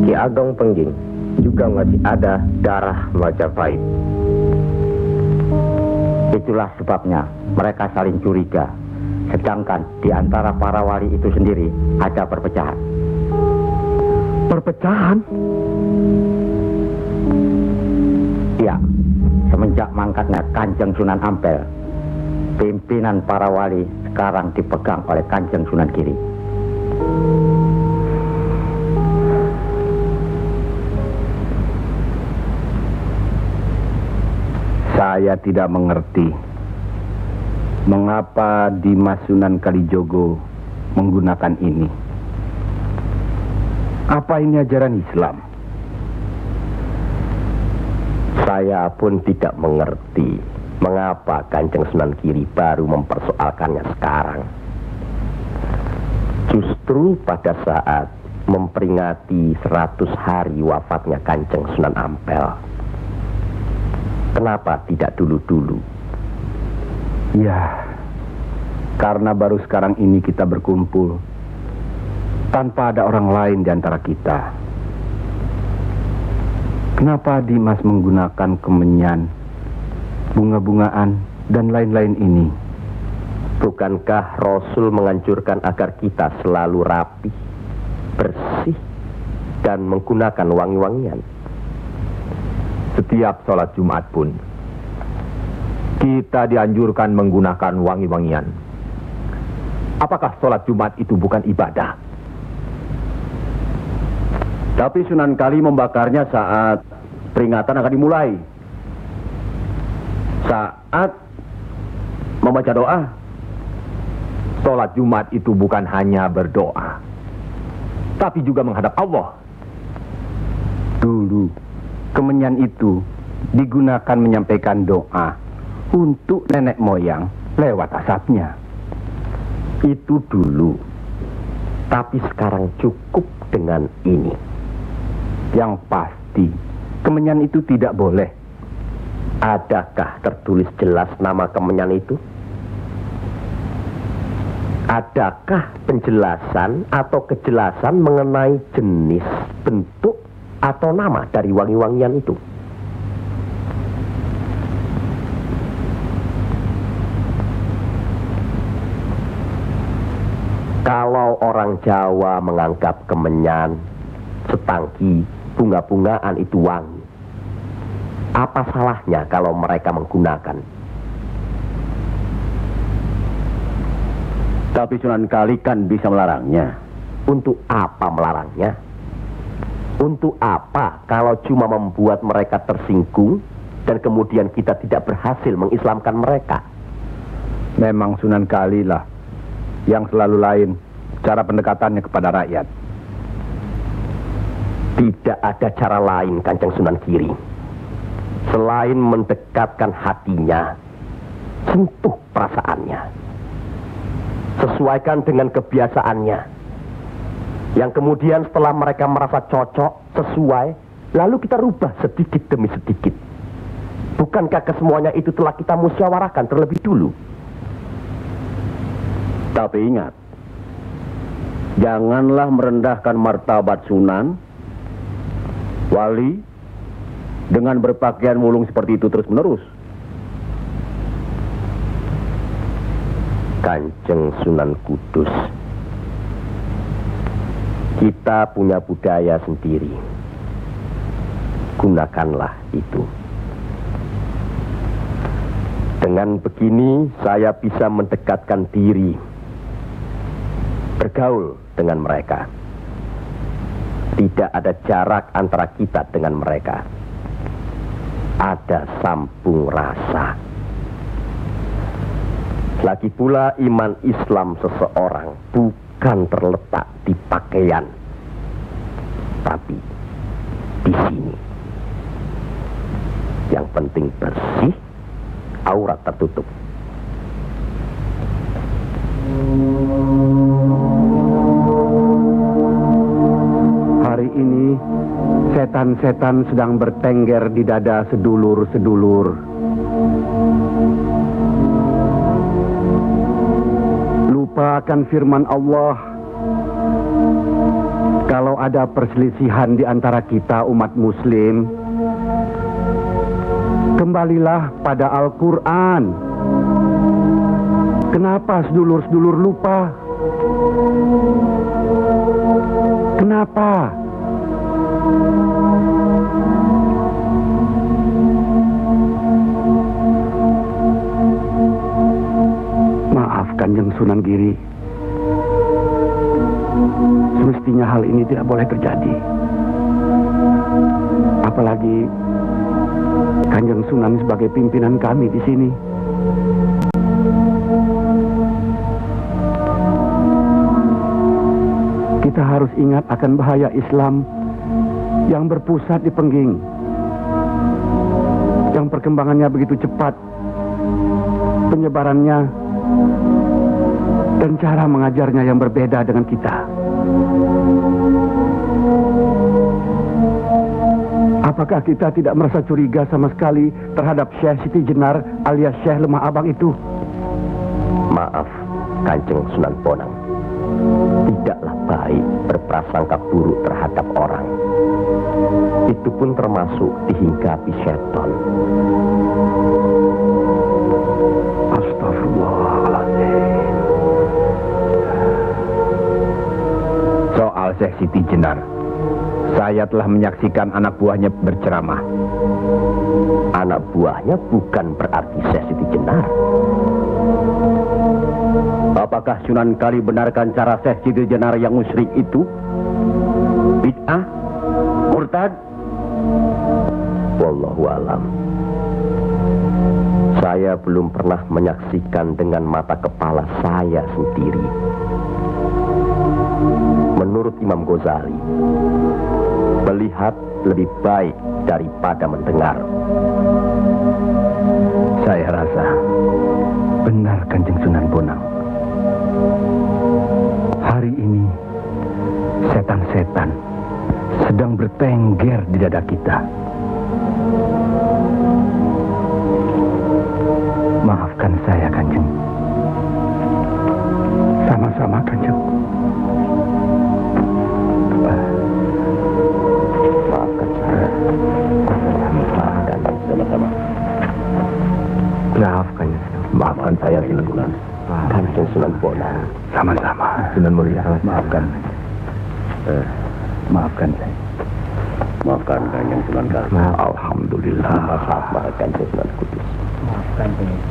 Ki Ageng Pengging juga masih ada darah Majapahit. Itulah sebabnya mereka saling curiga, sedangkan di antara para wali itu sendiri ada perpecahan. Perpecahan? Ya, semenjak mangkatnya Kanjeng Sunan Ampel, pimpinan para wali sekarang dipegang oleh Kanjeng Sunan Giri. Saya tidak mengerti mengapa Dimas Sunan Kalijogo menggunakan ini. Apa ini ajaran Islam? Saya pun tidak mengerti mengapa Kanjeng Sunan Giri baru mempersoalkannya sekarang. Justru pada saat memperingati 100 hari wafatnya Kanjeng Sunan Ampel. Kenapa tidak dulu-dulu? Ya, karena baru sekarang ini kita berkumpul tanpa ada orang lain di antara kita. Kenapa Dimas menggunakan kemenyan, bunga-bungaan, dan lain-lain ini? Bukankah Rasul menganjurkan agar kita selalu rapi, bersih, dan menggunakan wangi-wangian? Setiap sholat Jumat pun kita dianjurkan menggunakan wangi-wangian. Apakah sholat Jumat itu bukan ibadah? Tapi Sunan Kali membakarnya saat peringatan akan dimulai. Saat membaca doa. Sholat Jumat itu bukan hanya berdoa, tapi juga menghadap Allah. Dulu, kemenyan itu digunakan menyampaikan doa untuk nenek moyang lewat asapnya. Itu dulu. Tapi sekarang cukup dengan ini. Yang pasti, kemenyan itu tidak boleh. Adakah tertulis jelas nama kemenyan itu? Adakah penjelasan atau kejelasan mengenai jenis, bentuk, atau nama dari wangi-wangian itu? Kalau orang Jawa menganggap kemenyan, setangki, bunga-bungaan itu wangi, apa salahnya kalau mereka menggunakan? Tapi Sunan Kali kan bisa melarangnya. Untuk apa melarangnya? Untuk apa kalau cuma membuat mereka tersinggung dan kemudian kita tidak berhasil mengislamkan mereka? Memang Sunan Kali lah yang selalu lain cara pendekatannya kepada rakyat. Tidak ada cara lain, Kanjeng Sunan Giri, selain mendekatkan hatinya, sentuh perasaannya, sesuaikan dengan kebiasaannya, yang kemudian setelah mereka merasa cocok, sesuai, lalu kita rubah sedikit demi sedikit. Bukankah kesemuanya itu telah kita musyawarahkan terlebih dulu? Tapi ingat, janganlah merendahkan martabat Sunan, wali, dengan berpakaian mulung seperti itu terus-menerus. Kanjeng Sunan Kudus, kita punya budaya sendiri. Gunakanlah itu. Dengan begini saya bisa mendekatkan diri, bergaul dengan mereka. Tidak ada jarak antara kita dengan mereka. ada sambung rasa. Lagi pula iman Islam seseorang bukan terletak di pakaian, tapi di sini. Yang penting bersih, aurat tertutup. Hari ini setan-setan sedang bertengger di dada sedulur-sedulur. Lupa akan firman Allah. Kalau ada perselisihan di antara kita umat muslim, kembalilah pada Al-Quran. Kenapa sedulur-sedulur lupa? Kenapa? Maaf Kanjeng Sunan Giri. Semestinya hal ini tidak boleh terjadi. Apalagi Kanjeng Sunan sebagai pimpinan kami di sini. Kita harus ingat akan bahaya Islam yang berpusat di Pengging, yang perkembangannya begitu cepat, penyebarannya dan cara mengajarnya yang berbeda dengan kita. Apakah kita tidak merasa curiga sama sekali terhadap Syekh Siti Jenar alias Syekh Lemah Abang itu? Maaf, Kanjeng Sunan Bonang. Tidaklah baik berprasangka buruk terhadap orang. Itu pun termasuk dihinggapi setan. Astagfirullahaladzim. Soal Syekh Siti Jenar, saya telah menyaksikan anak buahnya berceramah. Anak buahnya bukan berarti Syekh Siti Jenar. Apakah Sunan Kali benarkan cara Syekh Siti Jenar yang musyrik itu? Bid'ah? Murtad? Wallahu alam. Saya belum pernah menyaksikan dengan mata kepala saya sendiri. Menurut Imam Ghazali, melihat lebih baik daripada mendengar. Saya rasa benar Kanjeng Sunan Bonang. Hari ini setan-setan sedang bertengger di dada kita. Maafkan saya Kanjeng. Sama-sama Kanjeng. Maafkan saya. Maafkan sama-sama. Maafkan. Maafkan saya Sunan. Kanjeng Sunan Bonang. Sama-sama. Sunan Mulia. Maafkan. Maafkan saya. Maafkan Kanjeng Sunan Kali. Alhamdulillah. Maafkan Kanjeng Sunan Kudus. Maafkan Kanjeng.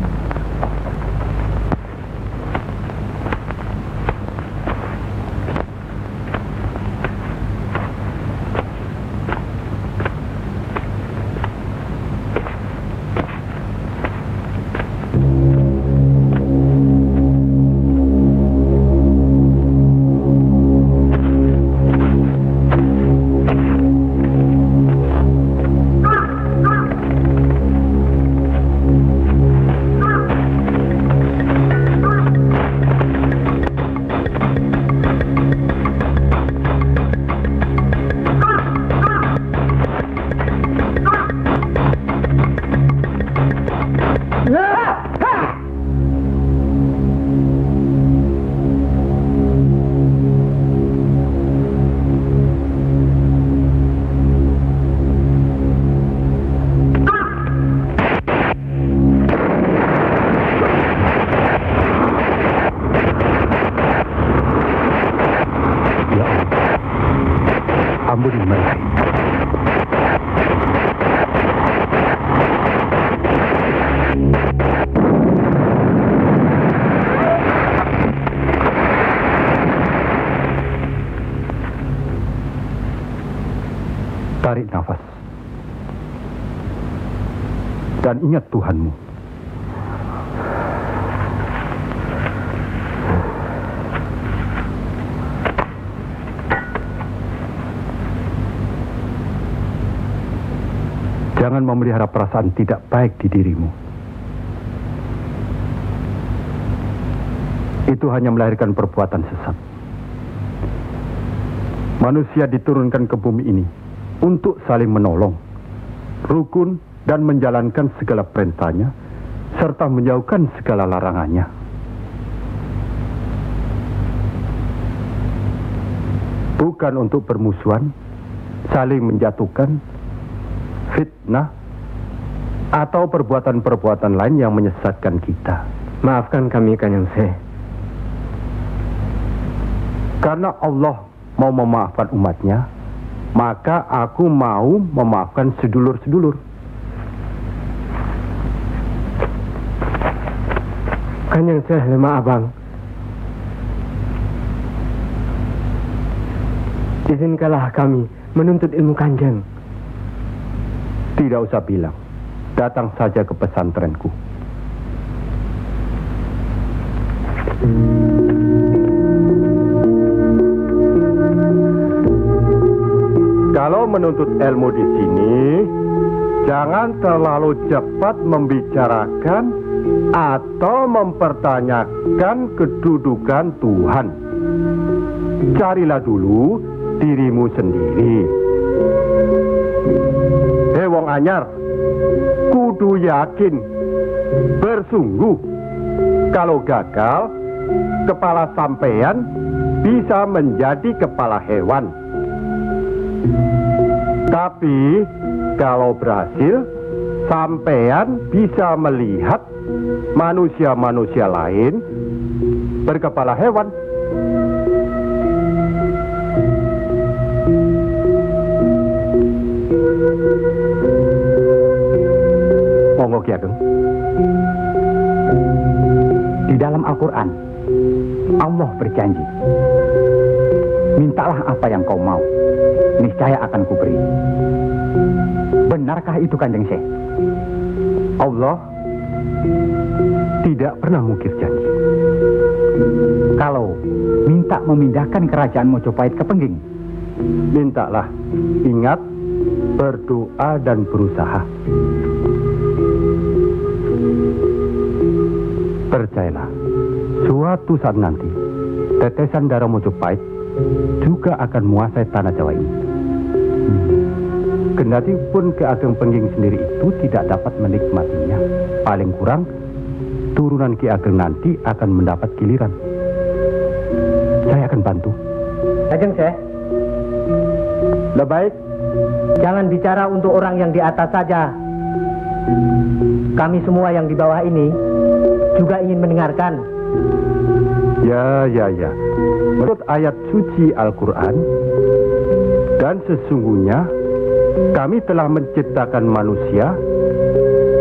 Ampuni mereka. Tarik nafas. Dan ingat Tuhanmu. Jangan memelihara perasaan tidak baik di dirimu. Itu hanya melahirkan perbuatan sesat. Manusia diturunkan ke bumi ini untuk saling menolong, rukun, dan menjalankan segala perintahnya, serta menjauhkan segala larangannya. Bukan untuk permusuhan, saling menjatuhkan, fitnah, atau perbuatan-perbuatan lain yang menyesatkan kita. Maafkan kami, Kanjeng Syekh. Karena Allah mau memaafkan umatnya, maka aku mau memaafkan sedulur-sedulur. Kanjeng Syekh lemah abang. Izinkanlah kami menuntut ilmu Kanjeng. Tidak usah bilang. Datang saja ke pesantrenku. Kalau menuntut ilmu di sini, jangan terlalu cepat membicarakan atau mempertanyakan kedudukan Tuhan. Carilah dulu dirimu sendiri. Wong anyar, kudu yakin, bersungguh. Kalau gagal, kepala sampean bisa menjadi kepala hewan. Tapi kalau berhasil, sampean bisa melihat manusia-manusia lain berkepala hewan. Monggo Ki Ageng. Di dalam Al-Quran, Allah berjanji, mintalah apa yang kau mau, niscaya akan kuberi. Benarkah itu, Kanjeng Syekh? Allah tidak pernah mungkir janji. Kalau minta memindahkan kerajaan Mojopahit ke Pengging, mintalah. Ingat, berdoa dan berusaha. Percayalah, suatu saat nanti, tetesan darah Mojopahit juga akan menguasai tanah Jawa ini. Kendati pun Ki Ageng Pengging sendiri itu tidak dapat menikmatinya, paling kurang turunan Ki Ageng nanti akan mendapat giliran. Saya akan bantu. Kanjeng Syekh, lebih baik jangan bicara untuk orang yang di atas saja. Kami semua yang di bawah ini juga ingin mendengarkan. Ya. Menurut ayat suci Al-Quran, dan sesungguhnya kami telah menciptakan manusia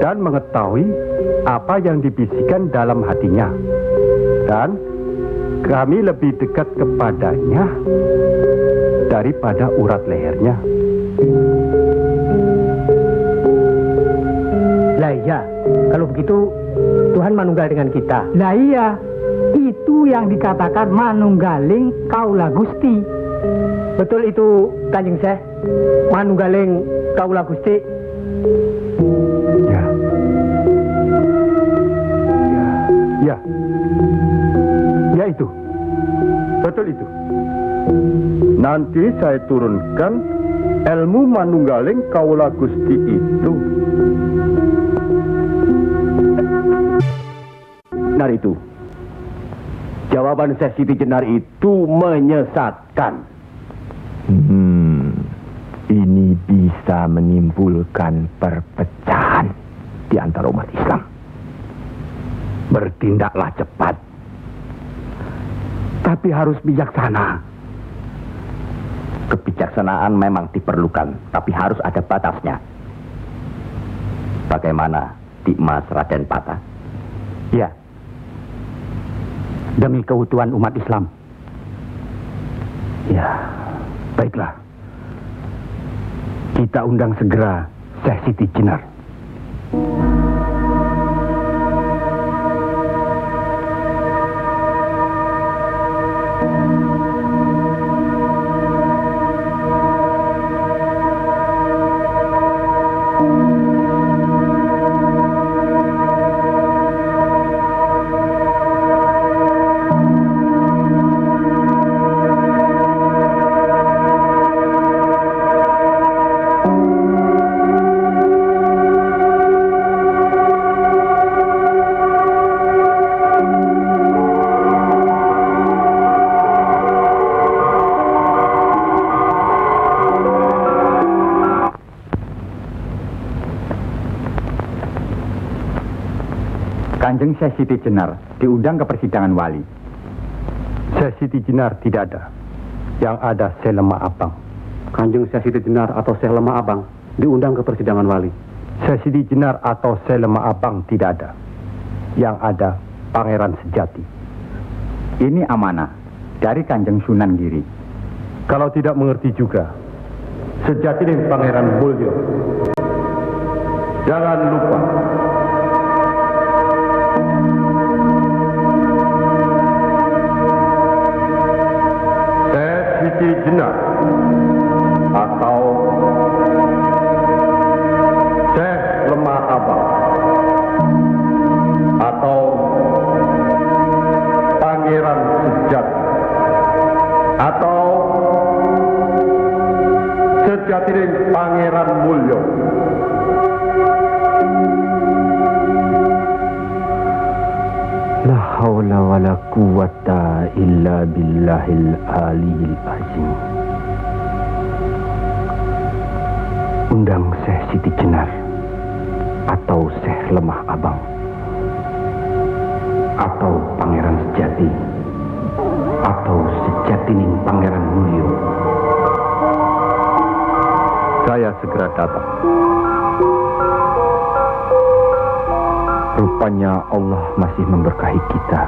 dan mengetahui apa yang dibisikkan dalam hatinya. Dan kami lebih dekat kepadanya daripada urat lehernya. Lah iya, kalau begitu Tuhan manunggal dengan kita. Lah iya, itu yang dikatakan manunggaling kaula Gusti. Betul itu, Kanjeng Syekh. Manunggaling kaula Gusti. Ya itu. Betul itu. Nanti saya turunkan ilmu manunggaling kaula Gusti itu. Benar itu. Jawaban Syekh Siti Jenar itu menyesatkan. Ini bisa menimbulkan perpecahan di antara umat Islam. bertindaklah cepat. Tapi harus bijaksana. Kebijaksanaan memang diperlukan, tapi harus ada batasnya. Bagaimana, Dimas Raden Patah? Ya. Demi keutuhan umat Islam. Ya, baiklah. Kita undang segera Syekh Siti Jenar. Kanjeng Syekh Siti Jenar diundang ke persidangan wali. Syekh Siti Jenar tidak ada. Yang ada Syekh Lemah Abang. Kanjeng Syekh Siti Jenar atau Syekh Lemah Abang diundang ke persidangan wali. Syekh Siti Jenar atau Syekh Lemah Abang tidak ada. Yang ada Pangeran Sejati. Ini amanah dari Kanjeng Sunan Giri. Kalau tidak mengerti juga, Sejati ini Pangeran Mulyo. Jangan lupa. Syekh Siti Jenar atau Syekh Lemah Abang atau Pangeran Sejati atau Sejatining Pangeran Mulyo. La haula wala quwata illa billahil aliyil azim. Undang Syekh Siti Jenar atau Syekh Lemah Abang atau Pangeran Sejati atau Sejatining Pangeran Mulyo. Saya segera datang. Rupanya Allah masih memberkahi kita.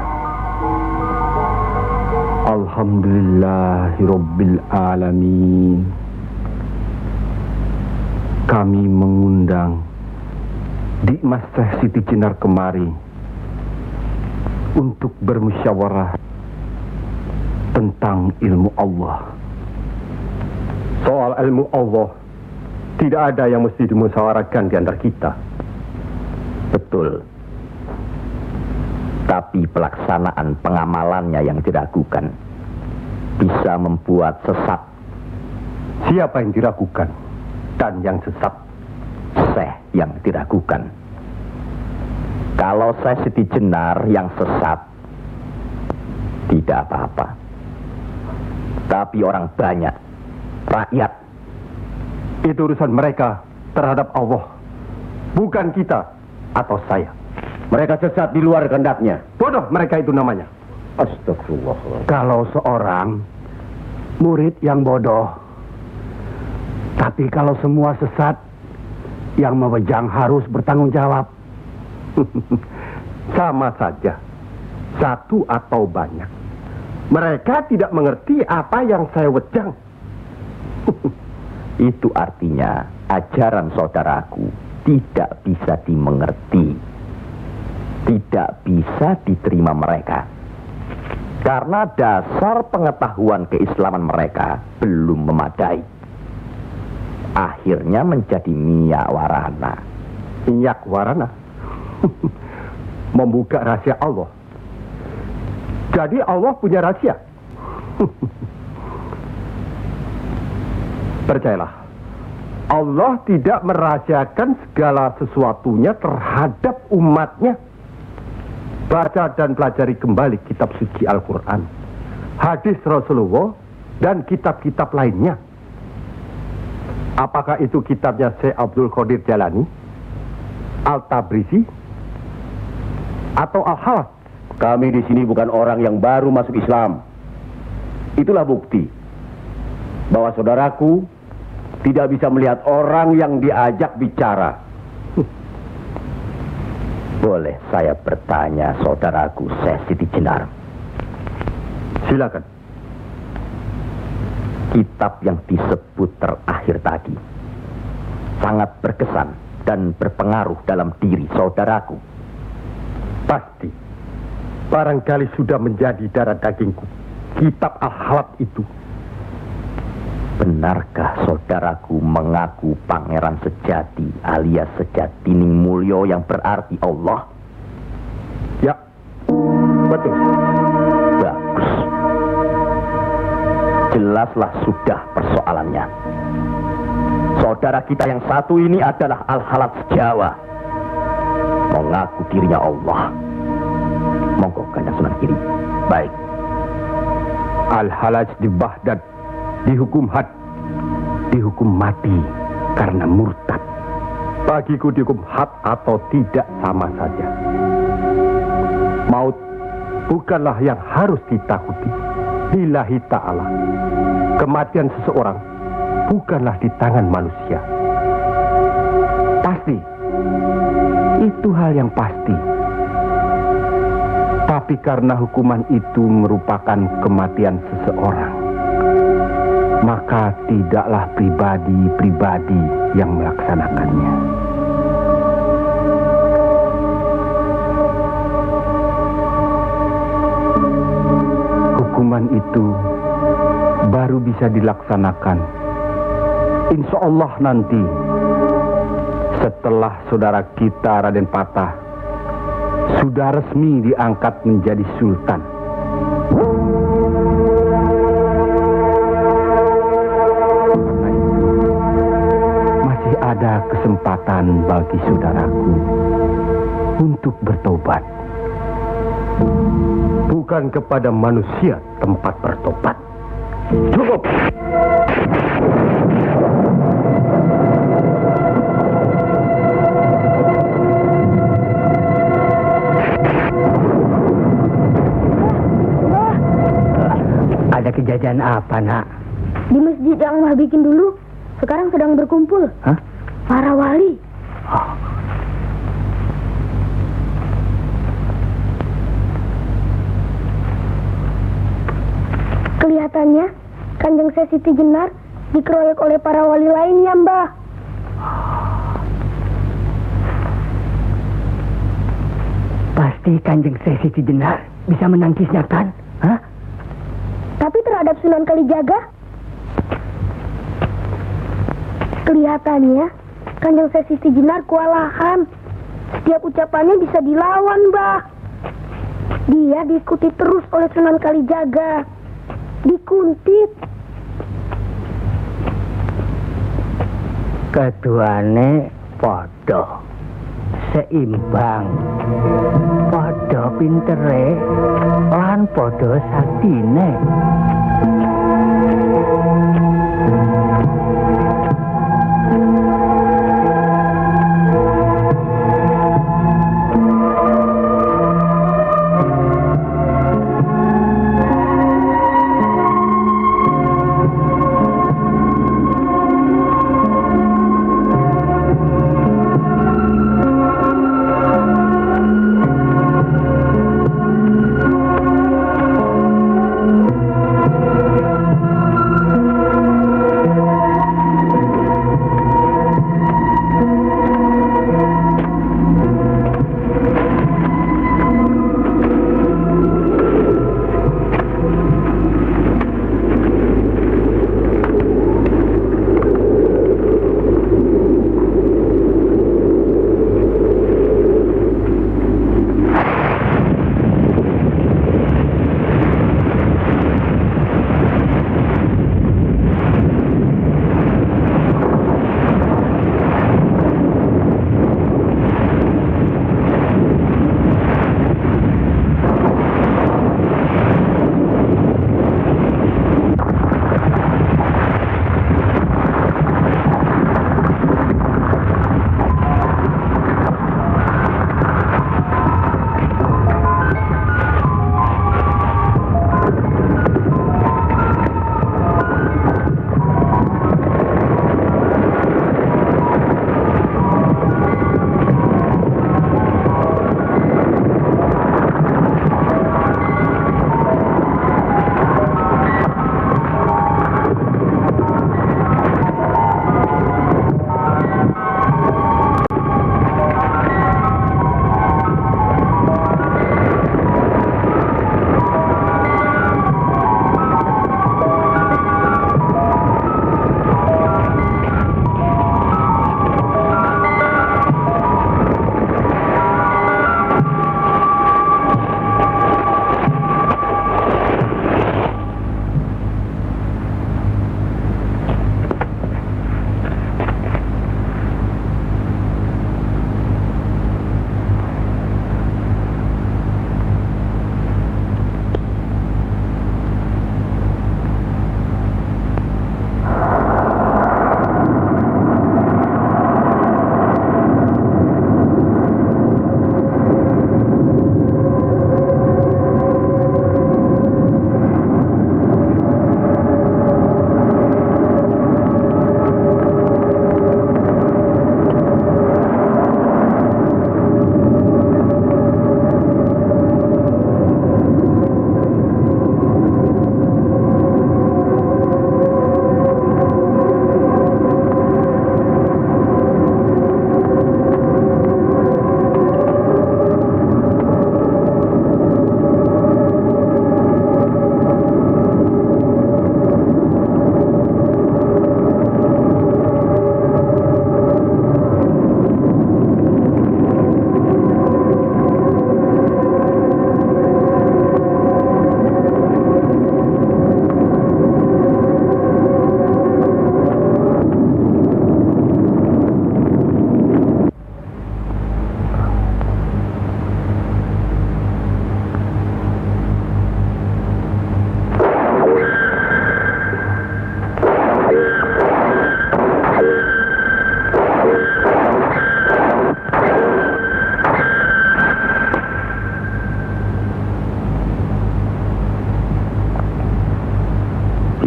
Alhamdulillahirabbil alamin. Kami mengundang Dimas Syekh Siti Jenar kemari untuk bermusyawarah tentang ilmu Allah. Soal ilmu Allah tidak ada yang mesti dimusyawarahkan di antara kita. Betul. Tapi pelaksanaan pengamalannya yang diragukan bisa membuat sesat. Siapa yang diragukan dan yang sesat? Syekh yang diragukan. Kalau Syekh Siti Jenar yang sesat, tidak apa-apa. Tapi orang banyak, rakyat, itu urusan mereka terhadap Allah, bukan kita atau saya. mereka sesat di luar kehendaknya. Bodoh mereka itu namanya. Astagfirullah. Kalau seorang murid yang bodoh, tapi kalau semua sesat, yang mewejang harus bertanggung jawab. Sama saja, satu atau banyak. Mereka tidak mengerti apa yang saya wejang. Itu artinya ajaran saudaraku tidak bisa dimengerti, tidak bisa diterima mereka. Karena dasar pengetahuan keislaman mereka belum memadai. Akhirnya menjadi miyak warana. Minyak warana? Membuka rahasia Allah. Jadi Allah punya rahasia. Percayalah, Allah tidak merahasiakan segala sesuatunya terhadap umatnya. Baca dan pelajari kembali kitab suci Al-Quran, hadis Rasulullah, dan kitab-kitab lainnya. Apakah itu kitabnya Syekh Abdul Qadir Jalani, Al-Tabrisi, atau Al-Halaf? Kami di sini bukan orang yang baru masuk Islam. Itulah bukti bahwa saudaraku tidak bisa melihat orang yang diajak bicara. Boleh saya bertanya, saudaraku Syekh Siti Jenar? Silakan. Kitab yang disebut terakhir tadi sangat berkesan dan berpengaruh dalam diri saudaraku. Pasti. Barangkali sudah menjadi darah dagingku. Kitab Al-Halaf itu. Benarkah saudaraku mengaku pangeran sejati alias Sejatining Mulyo yang berarti Allah? Ya, betul. Bagus. Jelaslah sudah persoalannya. Saudara kita yang satu ini adalah Al-Halaf Jawa, mengaku dirinya Allah. Monggo Kanjeng Sunan Giri. Baik. Al-Halaj di Baghdad dihukum had, dihukum mati karena murtad. Bagiku dihukum had atau tidak sama saja. Maut bukanlah yang harus ditakuti. Lillahi ta'ala. Kematian seseorang bukanlah di tangan manusia. Pasti. Itu hal yang pasti. Tapi karena hukuman itu merupakan kematian seseorang, maka tidaklah pribadi-pribadi yang melaksanakannya. Hukuman itu baru bisa dilaksanakan, insya Allah nanti, setelah saudara kita Raden Patah sudah resmi diangkat menjadi sultan. Karena itu, masih ada kesempatan bagi saudaraku untuk bertobat. Bukan kepada manusia tempat bertobat. Cukup! Ada kejadian apa, Nak? Di masjid yang Mbah bikin dulu, sekarang sedang berkumpul. Hah? Para wali. Kelihatannya, Kanjeng Siti Jenar dikeroyok oleh para wali lainnya, Mbah. Pasti Kanjeng Siti Jenar bisa menangkisnya, kan? Hah? Tapi terhadap Sunan Kalijaga, kelihatannya Kanjeng Siti Jenar kewalahan. Setiap ucapannya bisa dilawan, Mbah. Dia diikuti terus oleh Sunan Kalijaga. Dikuntit. Keduane podo seimbang, podo pintere lan podo saktine.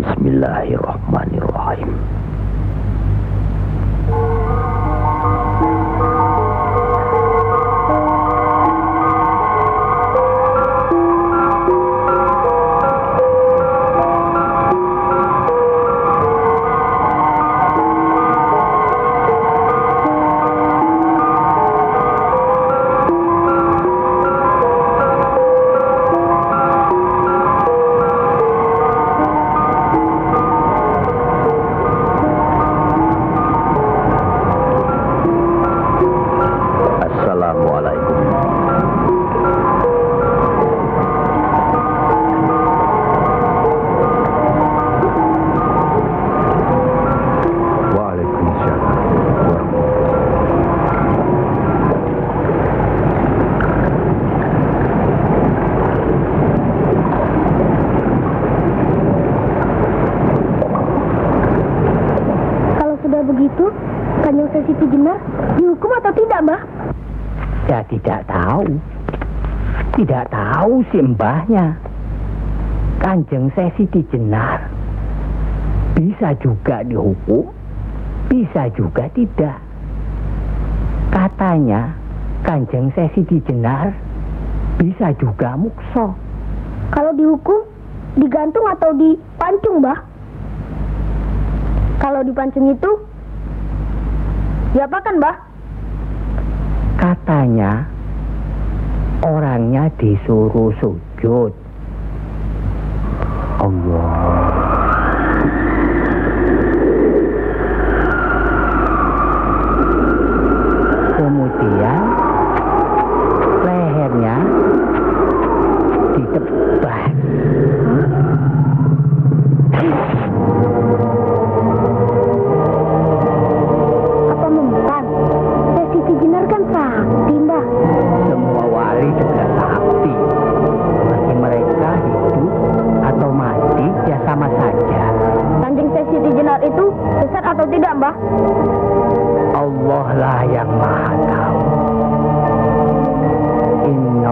Bismillahirrahmanirrahim. Assalamualaikum. Waalaikumsalam. Kalau sudah begitu, Kanjeng Siti Jenar dihukum atau tidak, Mbah? Ya tidak tahu. Tidak tahu si mbahnya. Kanjeng Siti Jenar bisa juga dihukum, bisa juga tidak. Katanya Kanjeng Siti Jenar bisa juga mukso. Kalau dihukum, digantung atau dipancung, Mbah? Kalau dipancung itu, diapakan, Mbah? Katanya orangnya disuruh sujud. Allah. Kemudian lehernya ditebas. Apa mempan? Siti Jenar kan sakti, Mbah. Semua wali juga sakti. Bagi mereka hidup atau mati ya sama saja. Kanjeng Siti Jenar itu sesat atau tidak, Mbah? Allah lah yang maha tahu. Inna